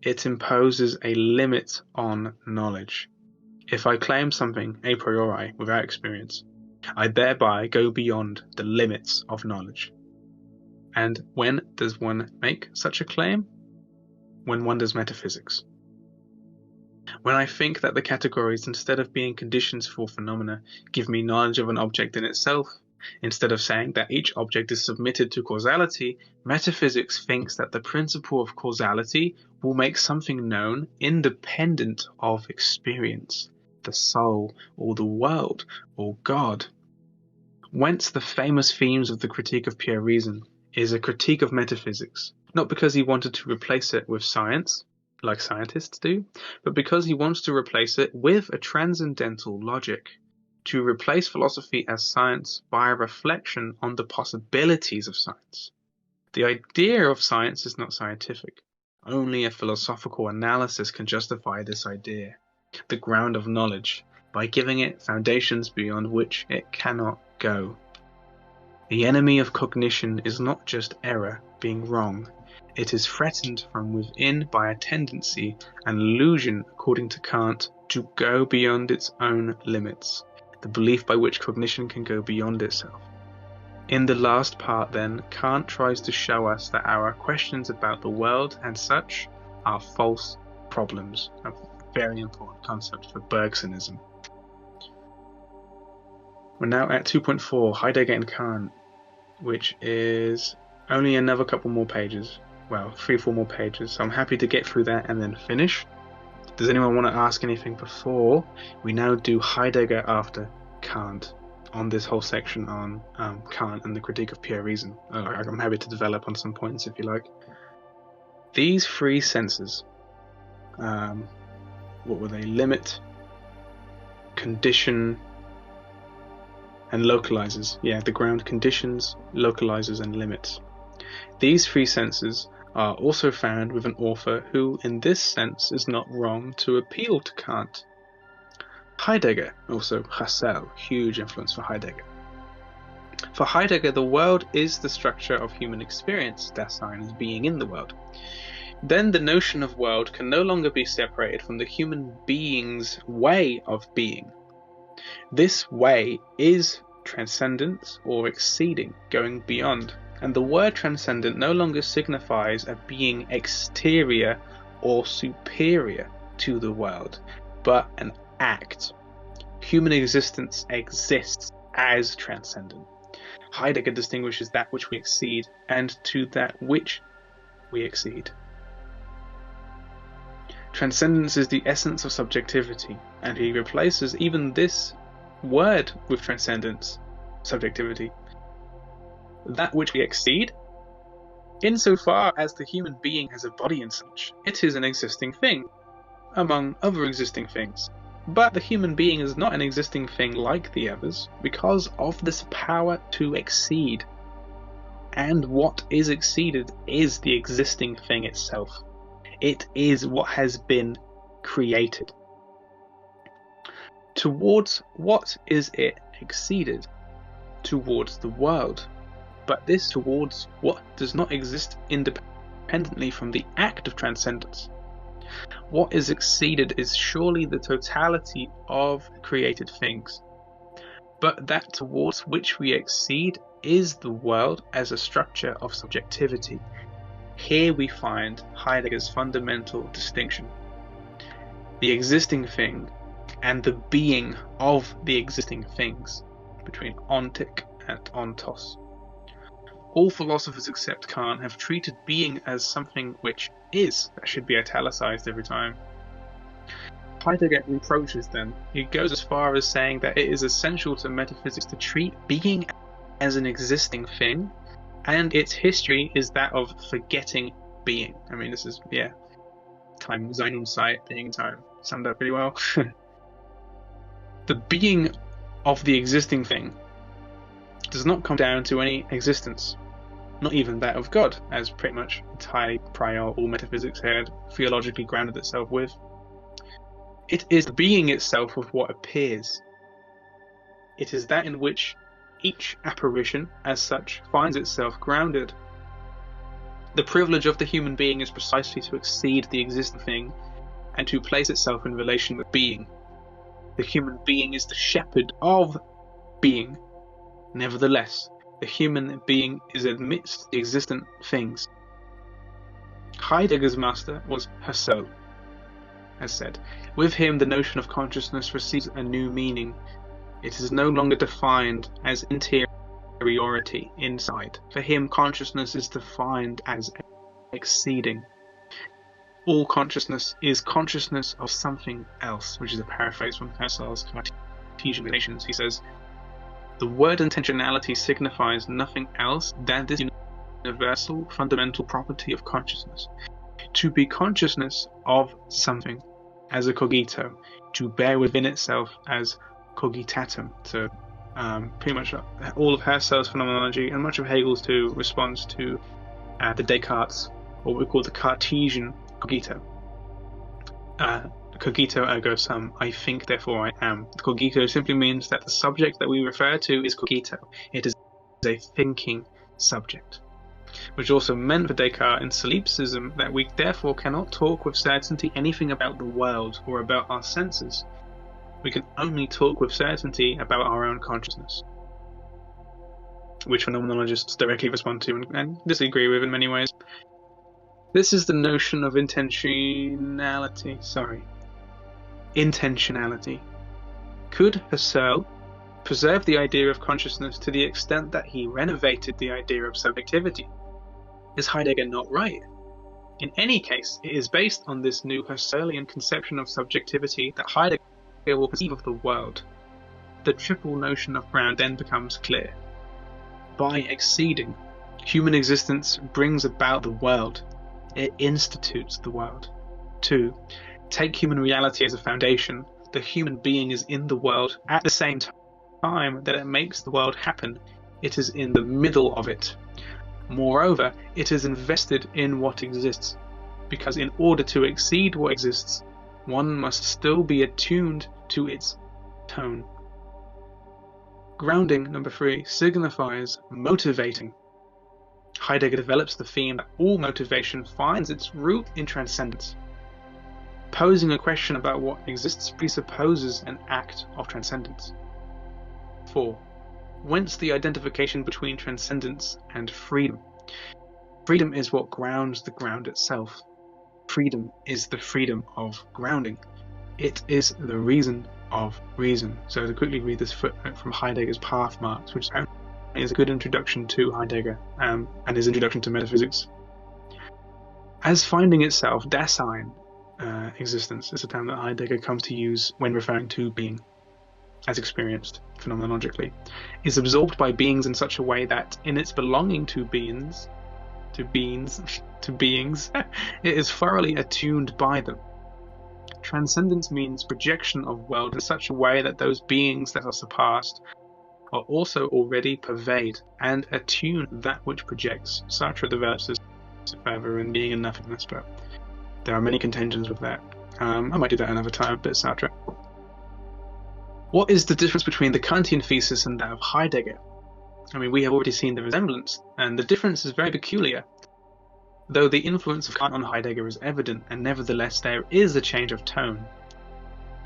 It imposes a limit on knowledge. If I claim something a priori without experience, I thereby go beyond the limits of knowledge. And when does one make such a claim? When one does metaphysics. When I think that the categories, instead of being conditions for phenomena, give me knowledge of an object in itself, instead of saying that each object is submitted to causality, metaphysics thinks that the principle of causality will make something known independent of experience, the soul, or the world, or God. Whence the famous themes of the Critique of Pure Reason is a critique of metaphysics, not because he wanted to replace it with science, like scientists do, but because he wants to replace it with a transcendental logic, to replace philosophy as science by a reflection on the possibilities of science. The idea of science is not scientific. Only a philosophical analysis can justify this idea, the ground of knowledge, by giving it foundations beyond which it cannot go. The enemy of cognition is not just error, being wrong. It is threatened from within by a tendency, an illusion, according to Kant, to go beyond its own limits, the belief by which cognition can go beyond itself. In the last part, then, Kant tries to show us that our questions about the world and such are false problems, a very important concept for Bergsonism. We're now at 2.4, Heidegger and Kant, which is only another couple more pages. Well, 3-4 more pages, so I'm happy to get through that and then finish. Does anyone want to ask anything before we now do Heidegger after Kant on this whole section on Kant and the Critique of Pure Reason? I'm happy to develop on some points if you like. These three senses, what were they? Limit, condition, and localizes. Yeah, the ground conditions, localizes, and limits. These three senses are also found with an author who, in this sense, is not wrong to appeal to Kant. Heidegger, also Husserl, huge influence for Heidegger. For Heidegger, the world is the structure of human experience, Dasein is being in the world. Then the notion of world can no longer be separated from the human being's way of being. This way is transcendence or exceeding, going beyond. And the word transcendent no longer signifies a being exterior or superior to the world, but an act. Human existence exists as transcendent. Heidegger distinguishes that which we exceed and to that which we exceed. Transcendence is the essence of subjectivity, and he replaces even this word with transcendence, subjectivity. That which we exceed, insofar as the human being has a body and such, it is an existing thing, among other existing things. But the human being is not an existing thing like the others, because of this power to exceed. And what is exceeded is the existing thing itself. It is what has been created. Towards what is it exceeded? Towards the world. But this towards what does not exist independently from the act of transcendence. What is exceeded is surely the totality of created things. But that towards which we exceed is the world as a structure of subjectivity. Here we find Heidegger's fundamental distinction. The existing thing and the being of the existing things, between ontic and ontos. All philosophers except Kant have treated being as something which is. That should be italicized every time. Heidegger reproaches them. He goes as far as saying that it is essential to metaphysics to treat being as an existing thing, and its history is that of forgetting being. I mean, this is, time, Sein und Zeit, being in time. Summed up pretty well. The being of the existing thing does not come down to any existence, not even that of God, as pretty much entirely prior all metaphysics had theologically grounded itself with. It is the being itself of what appears. It is that in which each apparition, as such, finds itself grounded. The privilege of the human being is precisely to exceed the existing thing and to place itself in relation with being. The human being is the shepherd of being. Nevertheless, the human being is amidst the existent things. Heidegger's master was Husserl, as said. With him, the notion of consciousness receives a new meaning. It is no longer defined as interiority, inside. For him, consciousness is defined as exceeding. All consciousness is consciousness of something else, which is a paraphrase from Husserl's Cartesian relations. He says, The word intentionality signifies nothing else than this universal fundamental property of consciousness. To be consciousness of something as a cogito, to bear within itself as cogitatum. So pretty much all of Husserl's phenomenology and much of Hegel's too responds to the Descartes, what we call the Cartesian cogito. Cogito ergo sum, I think therefore I am. The cogito simply means that the subject that we refer to is cogito. It is a thinking subject, which also meant for Descartes in solipsism that we therefore cannot talk with certainty anything about the world or about our senses. We can only talk with certainty about our own consciousness, which phenomenologists directly respond to and disagree with in many ways. This is the notion of intentionality. Could Husserl preserve the idea of consciousness to the extent that he renovated the idea of subjectivity? Is Heidegger not right? In any case, it is based on this new Husserlian conception of subjectivity that Heidegger will conceive of the world. The triple notion of ground then becomes clear. By exceeding, human existence brings about the world. It institutes the world. 2. Take human reality as a foundation. The human being is in the world at the same time that it makes the world happen. It is in the middle of it. Moreover, it is invested in what exists, because in order to exceed what exists, one must still be attuned to its tone. Grounding, number 3, signifies motivating. Heidegger develops the theme that all motivation finds its root in transcendence. Posing a question about what exists presupposes an act of transcendence. 4. Whence the identification between transcendence and freedom? Freedom is what grounds the ground itself. Freedom is the freedom of grounding. It is the reason of reason. So to quickly read this footnote from Heidegger's Path Marks, which is a good introduction to Heidegger and his introduction to metaphysics. As finding itself, Dasein, existence, is a term that Heidegger comes to use when referring to being, as experienced phenomenologically, is absorbed by beings in such a way that, in its belonging to beings, it is thoroughly attuned by them. Transcendence means projection of world in such a way that those beings that are surpassed are also already pervade and attune that which projects. Sartre develops this further in Being and Nothingness, but there are many contentions with that. I might do that another time, a bit Sartre. What is the difference between the Kantian thesis and that of Heidegger? I mean, we have already seen the resemblance, and the difference is very peculiar. Though the influence of Kant on Heidegger is evident, and nevertheless there is a change of tone.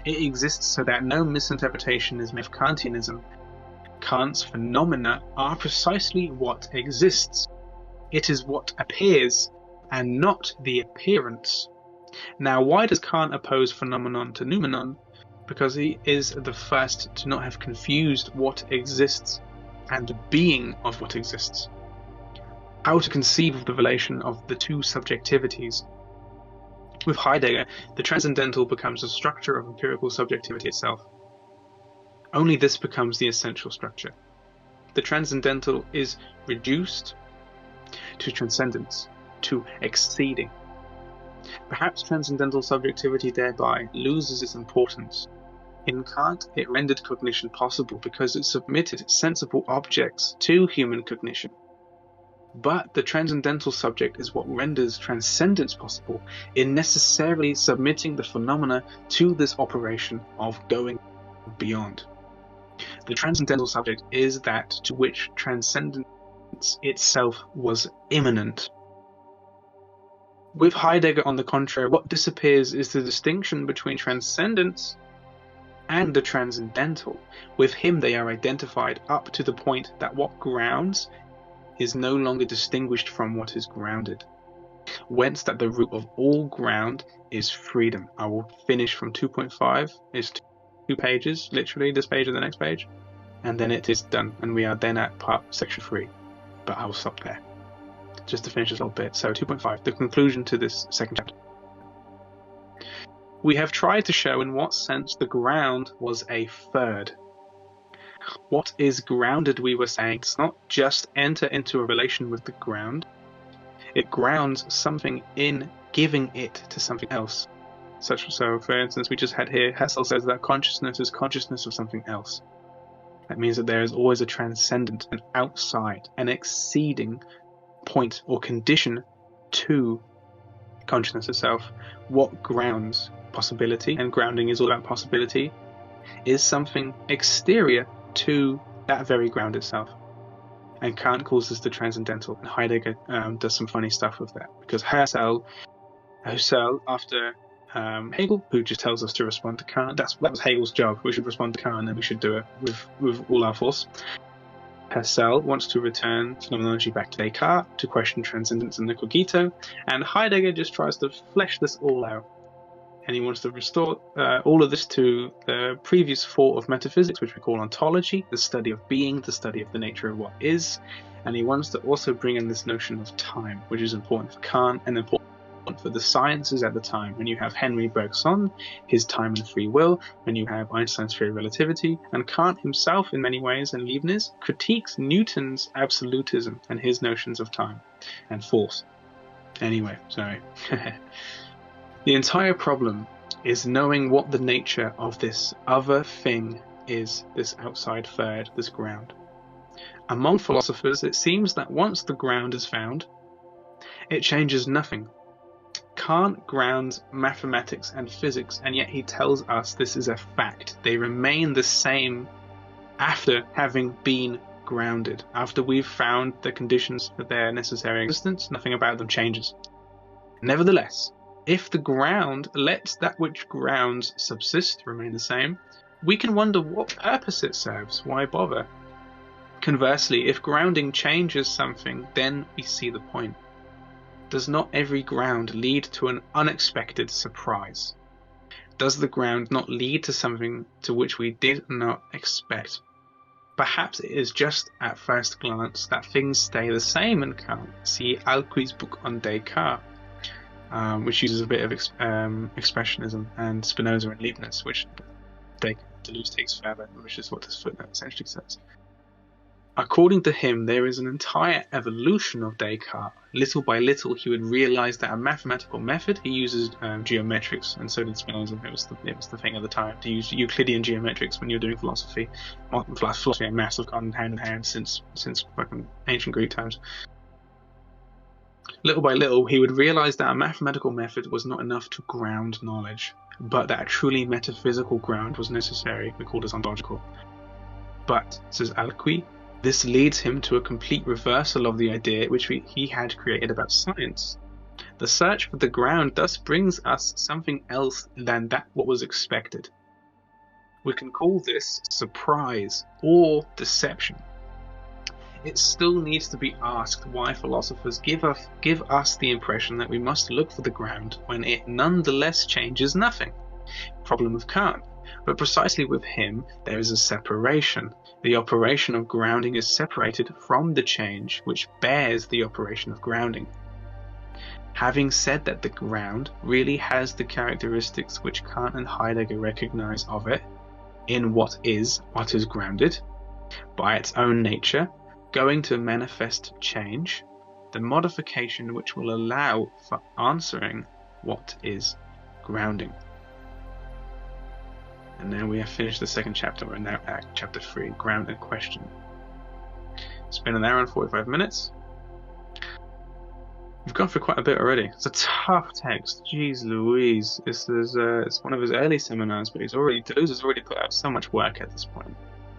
It exists so that no misinterpretation is made of Kantianism. Kant's phenomena are precisely what exists. It is what appears, and not the appearance. Now, why does Kant oppose phenomenon to noumenon? Because he is the first to not have confused what exists and the being of what exists. How to conceive of the relation of the two subjectivities. With Heidegger, the transcendental becomes the structure of empirical subjectivity itself. Only this becomes the essential structure. The transcendental is reduced to transcendence, to exceeding. Perhaps transcendental subjectivity thereby loses its importance. In Kant, it rendered cognition possible because it submitted sensible objects to human cognition. But the transcendental subject is what renders transcendence possible in necessarily submitting the phenomena to this operation of going beyond. The transcendental subject is that to which transcendence itself was immanent. With Heidegger, on the contrary, what disappears is the distinction between transcendence and the transcendental. With him they are identified up to the point that what grounds is no longer distinguished from what is grounded. Whence that the root of all ground is freedom. I will finish from 2.5. It's 2 pages, literally this page and the next page, and then it is done, and we are then at section 3. But I will stop there, just to finish this little bit. So 2.5, the conclusion to this second chapter. We have tried to show in what sense the ground was a third. What is grounded, we were saying, does not just enter into a relation with the ground. It grounds something in giving it to something else. So, for instance, we just had here, Husserl says that consciousness is consciousness of something else. That means that there is always a transcendent, an outside, an exceeding point or condition to consciousness itself. What grounds possibility, and grounding is all about possibility, is something exterior to that very ground itself. And Kant calls this the transcendental, and Heidegger does some funny stuff with that, because Husserl, after Hegel, who just tells us to respond to Kant, that was Hegel's job. We should respond to Kant, and we should do it with all our force. Husserl wants to return phenomenology back to Descartes to question transcendence and the cogito, and Heidegger just tries to flesh this all out. And he wants to restore all of this to the previous thought of metaphysics, which we call ontology, the study of being, the study of the nature of what is. And he wants to also bring in this notion of time, which is important for Kant and important for the sciences at the time. When you have Henry Bergson, his Time and Free Will, when you have Einstein's theory of relativity, and Kant himself in many ways, and Leibniz, critiques Newton's absolutism and his notions of time and force. Anyway, sorry. The entire problem is knowing what the nature of this other thing is, this outside third, this ground. Among philosophers, it seems that once the ground is found, it changes nothing. Kant grounds mathematics and physics, and yet he tells us this is a fact. They remain the same after having been grounded. After we've found the conditions for their necessary existence, nothing about them changes. Nevertheless, if the ground lets that which grounds subsist, remain the same, we can wonder what purpose it serves. Why bother? Conversely, if grounding changes something, then we see the point. Does not every ground lead to an unexpected surprise? Does the ground not lead to something to which we did not expect? Perhaps it is just at first glance that things stay the same in Kant. See Alcuin's book on Descartes, which uses a bit of expressionism, and Spinoza and Leibniz, which Deleuze takes further, which is what this footnote essentially says. According to him, there is an entire evolution of Descartes. Little by little, he would realize that a mathematical method, he uses geometrics, and so did Spinoza. It was the thing at the time to use Euclidean geometrics when you're doing philosophy. Philosophy and maths have gone hand in hand since fucking ancient Greek times. Little by little, he would realize that a mathematical method was not enough to ground knowledge, but that a truly metaphysical ground was necessary. We call this ontological. But, says Alcuin, this leads him to a complete reversal of the idea which he had created about science. The search for the ground thus brings us something else than what was expected. We can call this surprise or deception. It still needs to be asked why philosophers give us the impression that we must look for the ground when it nonetheless changes nothing. Problem of Kant. But precisely with him, there is a separation. The operation of grounding is separated from the change which bears the operation of grounding. Having said that the ground really has the characteristics which Kant and Heidegger recognize of it, in what is grounded, by its own nature, going to manifest change, the modification which will allow for answering what is grounding. And now we have finished the second chapter. We're now at chapter 3, Ground and Question. It's been an hour and 45 minutes. We've gone through quite a bit already. It's a tough text. Jeez Louise. It's one of his early seminars, but Deleuze has already put out so much work at this point.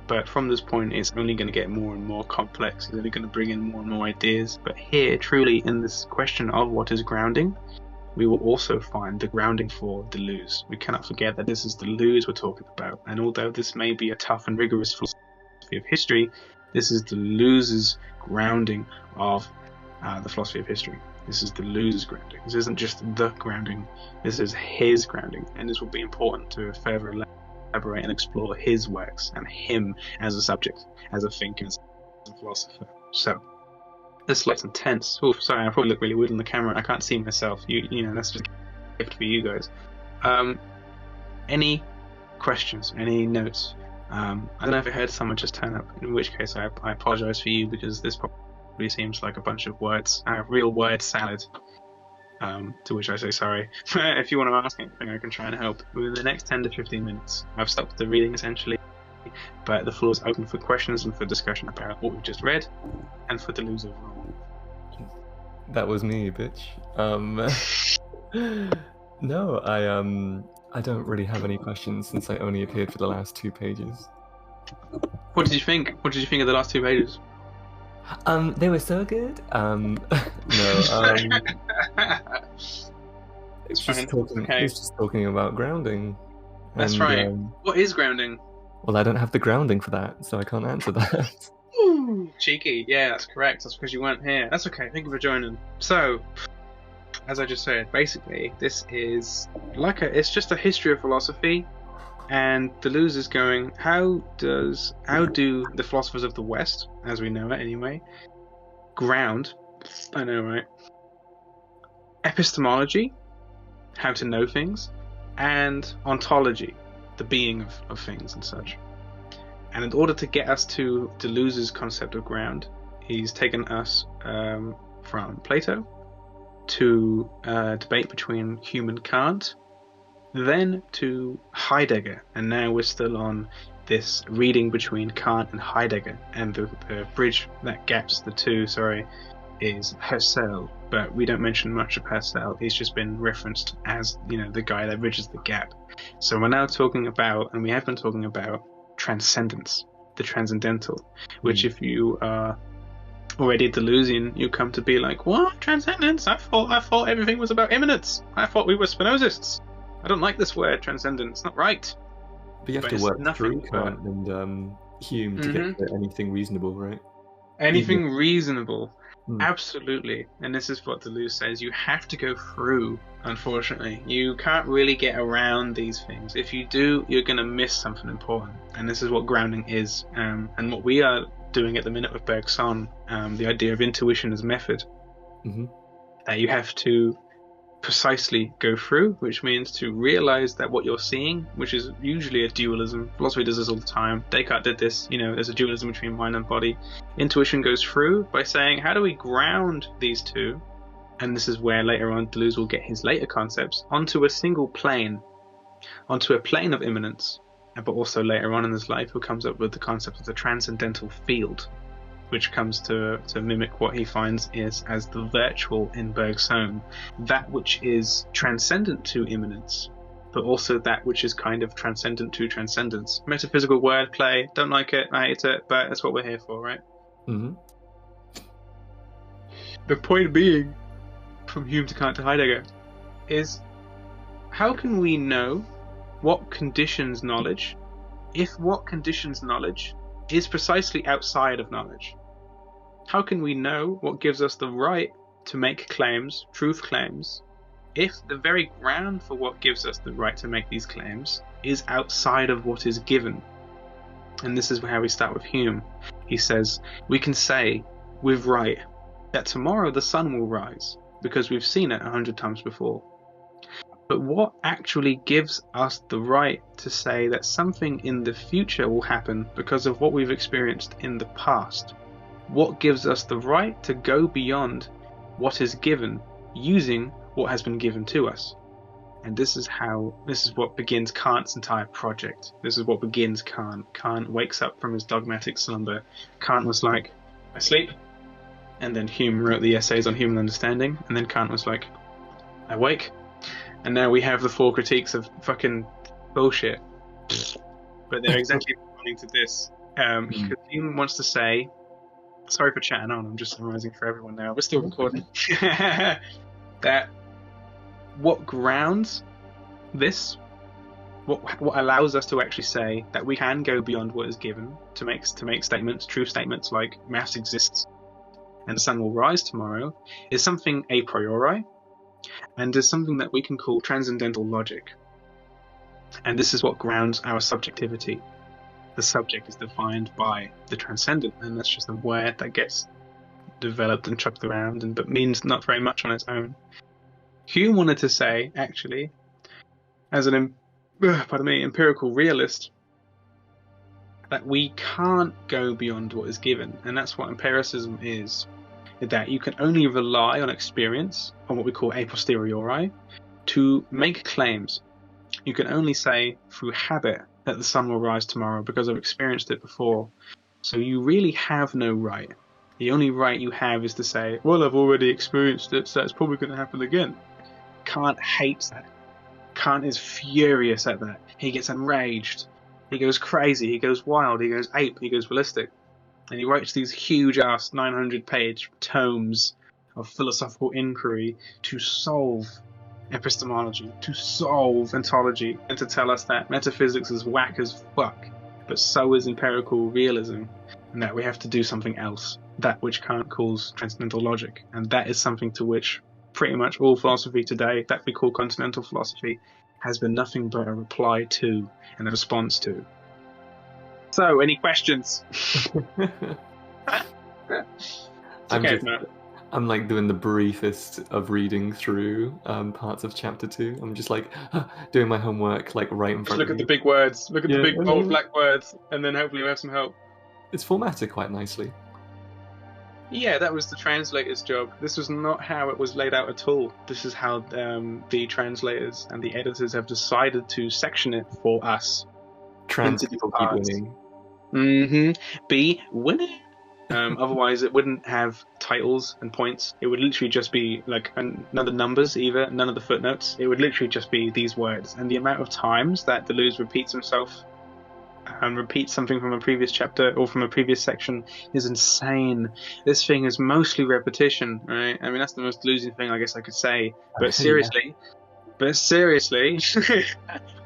But from this point, it's only going to get more and more complex. It's only going to bring in more and more ideas. But here, truly, in this question of what is grounding, we will also find the grounding for Deleuze. We cannot forget that this is Deleuze we're talking about, and although this may be a tough and rigorous philosophy of history, this is Deleuze's grounding of the philosophy of history. This is Deleuze's grounding. This isn't just the grounding, this is his grounding, and this will be important to further elaborate and explore his works and him as a subject, as a thinker, as a philosopher. So, this looks intense. Oh, sorry, I probably look really weird on the camera. I can't see myself. You know, that's just a gift for you guys. Any questions? Any notes? I don't know if I heard someone just turn up, in which case I apologize for you, because this probably seems like a bunch of words, real word salad. To which I say sorry. If you want to ask anything, I can try and help within the next 10 to 15 minutes. I've stopped the reading essentially, but the floor is open for questions and for discussion about what we've just read, and for Deleuze overall. That was me, bitch. No, I don't really have any questions since I only appeared for the last 2 pages. What did you think? What did you think of the last 2 pages? They were so good. No, it's just talking about grounding. That's right. What is grounding? Well, I don't have the grounding for that, so I can't answer that. Ooh, cheeky. Yeah, that's correct. That's because you weren't here. That's okay. Thank you for joining. So, as I just said, basically, this is it's just a history of philosophy, and Deleuze is going, how do the philosophers of the West, as we know it anyway, ground, I know, right? Epistemology, how to know things, and ontology, the being of things and such. And in order to get us to Deleuze's concept of ground, he's taken us from Plato to debate between Hume and Kant, then to Heidegger, and now we're still on this reading between Kant and Heidegger, and the bridge that gaps the two, is Husserl, but we don't mention much of Husserl. He's just been referenced as, the guy that bridges the gap. So we're now talking about, and we have been talking about, transcendence, the transcendental, which if you are already Deleuzian, you come to be like, what? Transcendence? I thought everything was about immanence. I thought we were Spinozists. I don't like this word, transcendence. It's not right. But you have to work through Kant and Hume to get to anything reasonable, right? Anything reasonable. Absolutely. And this is what Deleuze says. You have to go through, unfortunately. You can't really get around these things. If you do, you're going to miss something important. And this is what grounding is. And what we are doing at the minute with Bergson, the idea of intuition as method. That you have to precisely go through, which means to realize that what you're seeing, which is usually a dualism, philosophy does this all the time, Descartes did this, there's a dualism between mind and body. Intuition goes through by saying, how do we ground these two? And this is where later on Deleuze will get his later concepts onto a single plane, onto a plane of immanence, but also later on in his life he comes up with the concept of the transcendental field, which comes to mimic what he finds is as the virtual in Bergson, that which is transcendent to immanence, but also that which is kind of transcendent to transcendence. Metaphysical wordplay, don't like it, I hate it, but that's what we're here for, right? The point being, from Hume to Kant to Heidegger, is how can we know what conditions knowledge, if what conditions knowledge is precisely outside of knowledge? How can we know what gives us the right to make claims, truth claims, if the very ground for what gives us the right to make these claims is outside of what is given? And this is how we start with Hume. He says, we can say with right that tomorrow the sun will rise because we've seen it 100 times before. But what actually gives us the right to say that something in the future will happen because of what we've experienced in the past? What gives us the right to go beyond what is given using what has been given to us? And this is what begins Kant's entire project. This is what begins Kant. Kant wakes up from his dogmatic slumber. Kant was like, I sleep. And then Hume wrote the essays on human understanding. And then Kant was like, I wake. And now we have the 4 critiques of fucking bullshit. But they're exactly responding to this. Because Hume wants to say, sorry for chatting on, I'm just summarizing for everyone now, we're still recording, that what grounds this, what allows us to actually say that we can go beyond what is given to make statements, true statements like mass exists and the sun will rise tomorrow, is something a priori, and is something that we can call transcendental logic. And this is what grounds our subjectivity. The subject is defined by the transcendent, and that's just a word that gets developed and chucked around, but means not very much on its own. Hume wanted to say, actually, as an empirical realist, that we can't go beyond what is given, and that's what empiricism is. That you can only rely on experience, on what we call a posteriori, to make claims. You can only say through habit that the sun will rise tomorrow because I've experienced it before. So you really have no right. The only right you have is to say, well, I've already experienced it, so it's probably going to happen again. Kant hates that. Kant is furious at that. He gets enraged. He goes crazy. He goes wild. He goes ape. He goes ballistic. And he writes these huge-ass 900-page tomes of philosophical inquiry to solve epistemology, to solve ontology, and to tell us that metaphysics is whack as fuck, but so is empirical realism, and that we have to do something else, that which Kant calls transcendental logic. And that is something to which pretty much all philosophy today, that we call continental philosophy, has been nothing but a reply to and a response to. So, any questions? I'm like doing the briefest of reading through parts of chapter 2. I'm just like doing my homework, like right in front of me. Look at the big words. Look at the big bold black words, and then hopefully we have some help. It's formatted quite nicely. Yeah, that was the translator's job. This was not how it was laid out at all. This is how the translators and the editors have decided to section it for us. Trans people keep winning. Be winning. Otherwise, it wouldn't have titles and points. It would literally just be like none of the numbers either, none of the footnotes. It would literally just be these words. And the amount of times that Deleuze repeats himself and repeats something from a previous chapter or from a previous section is insane. This thing is mostly repetition, right? I mean, that's the most Deleuzian thing I guess I could say. But seriously, I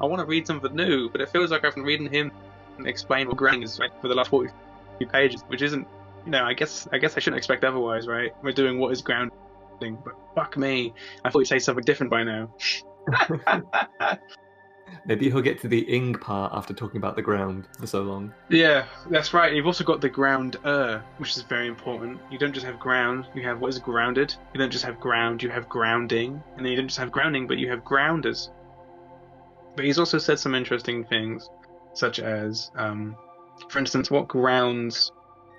want to read something new, but it feels like I've been reading him explain what grounding is, right, for the last 40 pages, which isn't, I guess I shouldn't expect otherwise, right? We're doing what is grounding, but fuck me, I thought you'd say something different by now. Maybe he'll get to the ing part after talking about the ground for so long. Yeah, that's right. You've also got the grounder, which is very important. You don't just have ground, you have what is grounded. You don't just have ground, you have grounding. And then you don't just have grounding, but you have grounders. But he's also said some interesting things, such as, for instance, what grounds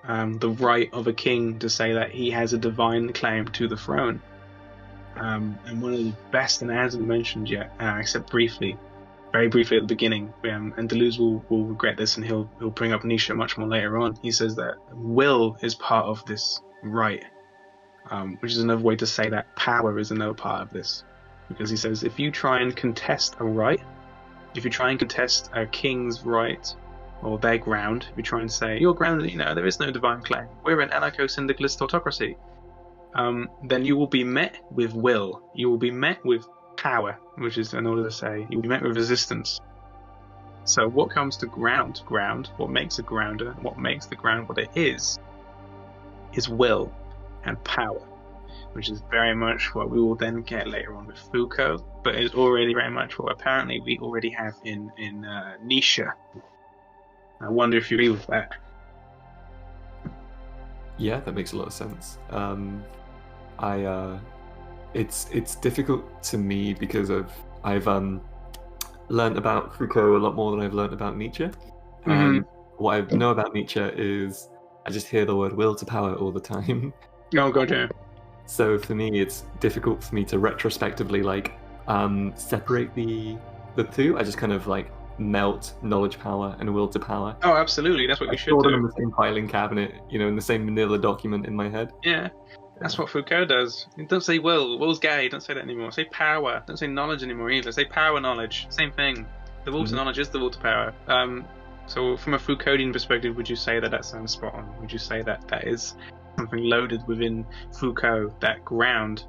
the right of a king to say that he has a divine claim to the throne. And one of the best, and it hasn't mentioned yet, except very briefly at the beginning, and Deleuze will regret this, and he'll bring up Nietzsche much more later on. He says that will is part of this right, which is another way to say that power is another part of this. Because he says, if you try and contest a right, if you try and contest a king's right, or their ground, if you try and say, your ground, there is no divine claim, we're an anarcho-syndicalist autocracy, then you will be met with will. You will be met with power, which is in order to say, you'll be met with resistance. So what comes to ground, what makes a grounder, what makes the ground what it is will and power, which is very much what we will then get later on with Foucault, but is already very much what apparently we already have in Nietzsche. I wonder if you agree with that. Yeah, that makes a lot of sense. It's difficult to me because I've learned about Foucault a lot more than I've learned about Nietzsche. What I know about Nietzsche is I just hear the word will to power all the time. Oh god, yeah. So for me, it's difficult for me to retrospectively separate the two. I just kind of melt knowledge power and will to power. Oh, absolutely. That's what we should do. Them in the same filing cabinet, in the same manila document in my head. Yeah. That's what Foucault does. Don't say will. Will's gay. Don't say that anymore. Say power. Don't say knowledge anymore either. Say power knowledge. Same thing. The will to knowledge is the will to power. So from a Foucauldian perspective, would you say that sounds spot on? Would you say that is something loaded within Foucault, that ground?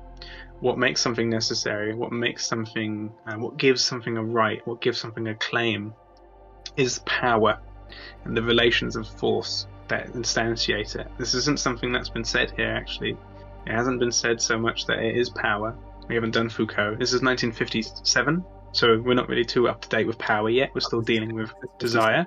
What makes something necessary? What makes something... what gives something a right? What gives something a claim? Is power and the relations of force that instantiate it. This isn't something that's been said here, actually. It hasn't been said so much that it is power. We haven't done Foucault. This is 1957, so we're not really too up to date with power yet. We're still dealing with desire.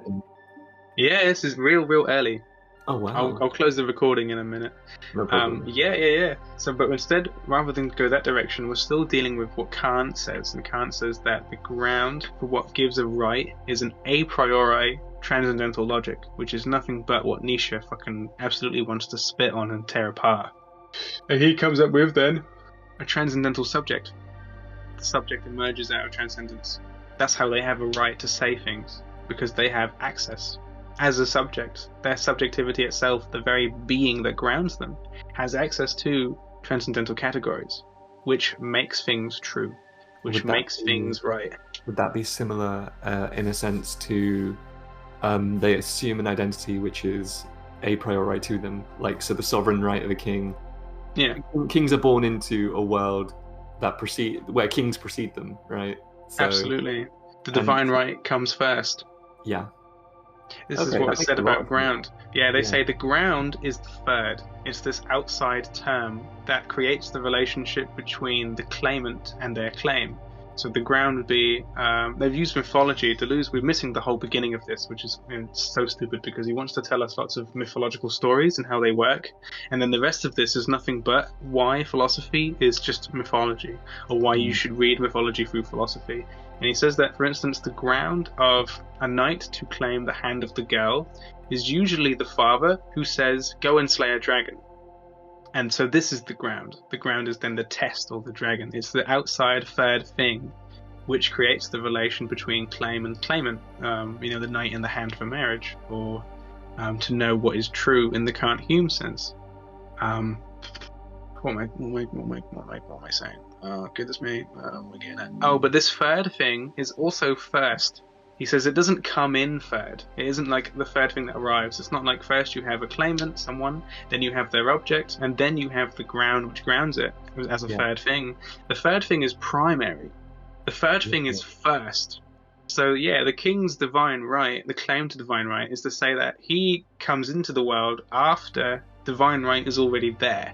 Yeah, this is real early. Oh wow! I'll close the recording in a minute. No problem. Yeah. So, but instead, rather than go that direction, we're still dealing with what Kant says, and Kant says that the ground for what gives a right is an a priori transcendental logic, which is nothing but what Nietzsche fucking absolutely wants to spit on and tear apart. And he comes up with then a transcendental subject. The subject emerges out of transcendence. That's how they have a right to say things, because they have access. As a subject, their subjectivity itself, the very being that grounds them, has access to transcendental categories, which makes things true, which makes things right. Would that be similar in a sense to they assume an identity which is a priori to them, like so the sovereign right of a king? Yeah, kings are born into a world that where kings precede them, right? So, absolutely. The divine right comes first. Yeah. This is what is said about ground. Yeah, they say the ground is the third. It's this outside term that creates the relationship between the claimant and their claim. So the ground would be, they've used mythology. Deleuze, we're missing the whole beginning of this, which is so stupid because he wants to tell us lots of mythological stories and how they work. And then the rest of this is nothing but why philosophy is just mythology, or why you should read mythology through philosophy. And he says that, for instance, the ground of a knight to claim the hand of the girl is usually the father who says, go and slay a dragon. And so this is the ground. The ground is then the test, or the dragon. It's the outside third thing which creates the relation between claim and claimant. The knight and the hand for marriage, or to know what is true in the Kant Hume sense. What am I saying? Oh, goodness me. We're getting at. Oh, but this third thing is also first. He says it doesn't come in third. It isn't like the third thing that arrives. It's not like first you have a claimant, someone, then you have their object, and then you have the ground which grounds it as a third thing. The third thing is primary. The third thing is first. So yeah, the king's divine right, the claim to divine right, is to say that he comes into the world after divine right is already there.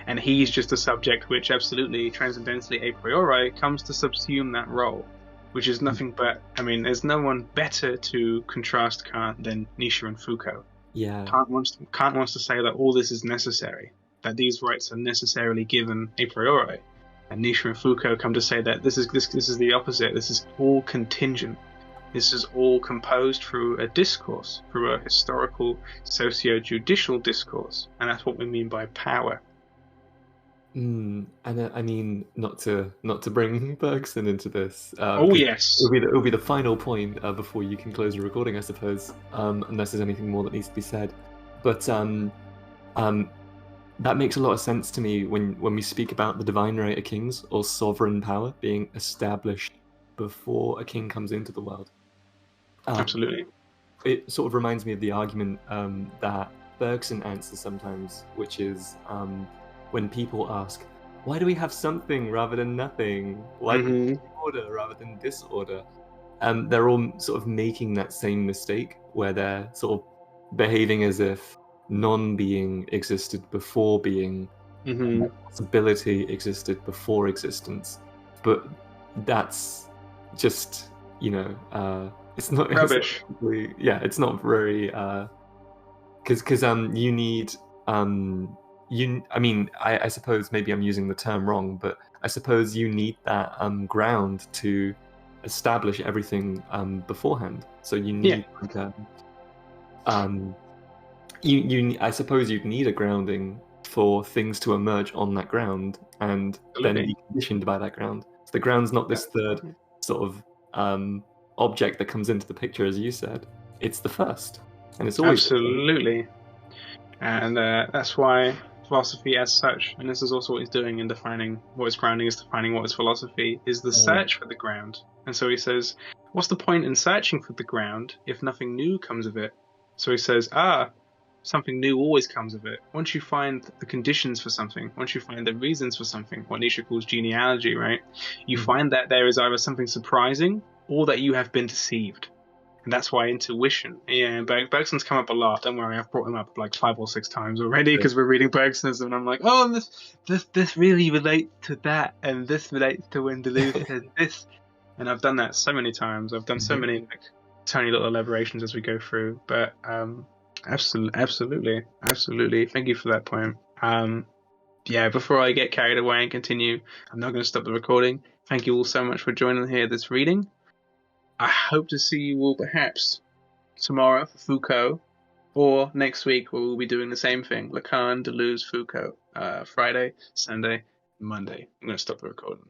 And he's just a subject which absolutely, transcendentally, a priori, comes to subsume that role. Which is nothing but, there's no one better to contrast Kant than Nietzsche and Foucault. Yeah. Kant wants to say that all this is necessary, that these rights are necessarily given a priori. And Nietzsche and Foucault come to say that this is the opposite. This is all contingent. This is all composed through a discourse, through a historical, socio-judicial discourse. And that's what we mean by power. And not to bring Bergson into this. Yes, it'll be the final point before you can close the recording, I suppose. Unless there's anything more that needs to be said. But that makes a lot of sense to me when we speak about the divine right of kings, or sovereign power being established before a king comes into the world. Absolutely. It sort of reminds me of the argument that Bergson answers sometimes, which is when people ask, why do we have something rather than nothing? Why do we have order rather than disorder? They're all sort of making that same mistake where they're sort of behaving as if non-being existed before being, and that possibility existed before existence. But that's just, it's not rubbish. It's not very because you need I suppose maybe I'm using the term wrong, but I suppose you need that ground to establish everything beforehand. So you need I suppose you'd need a grounding for things to emerge on that ground and then be conditioned by that ground. So the ground's not this third sort of object that comes into the picture, as you said. It's the first, and it's always absolutely. And that's why philosophy as such, and this is also what he's doing in defining what is grounding, is defining what is philosophy, is the search for the ground. And so he says, what's the point in searching for the ground if nothing new comes of it? So he says, something new always comes of it. Once you find the conditions for something, once you find the reasons for something, what Nietzsche calls genealogy, right? You find that there is either something surprising or that you have been deceived. And that's why intuition. Yeah, Bergson's come up a lot. Don't worry, I've brought him up like 5 or 6 times already because we're reading Bergson's, and I'm like, oh, this really relates to that, and this relates to when Deleuze said this. And I've done that so many times. I've done so many tiny little elaborations as we go through. But absolutely. Thank you for that point. Before I get carried away and continue, I'm not going to stop the recording. Thank you all so much for joining here this reading. I hope to see you all perhaps tomorrow for Foucault, or next week where we'll be doing the same thing: Lacan, Deleuze, Foucault. Friday, Sunday, Monday. I'm going to stop the recording.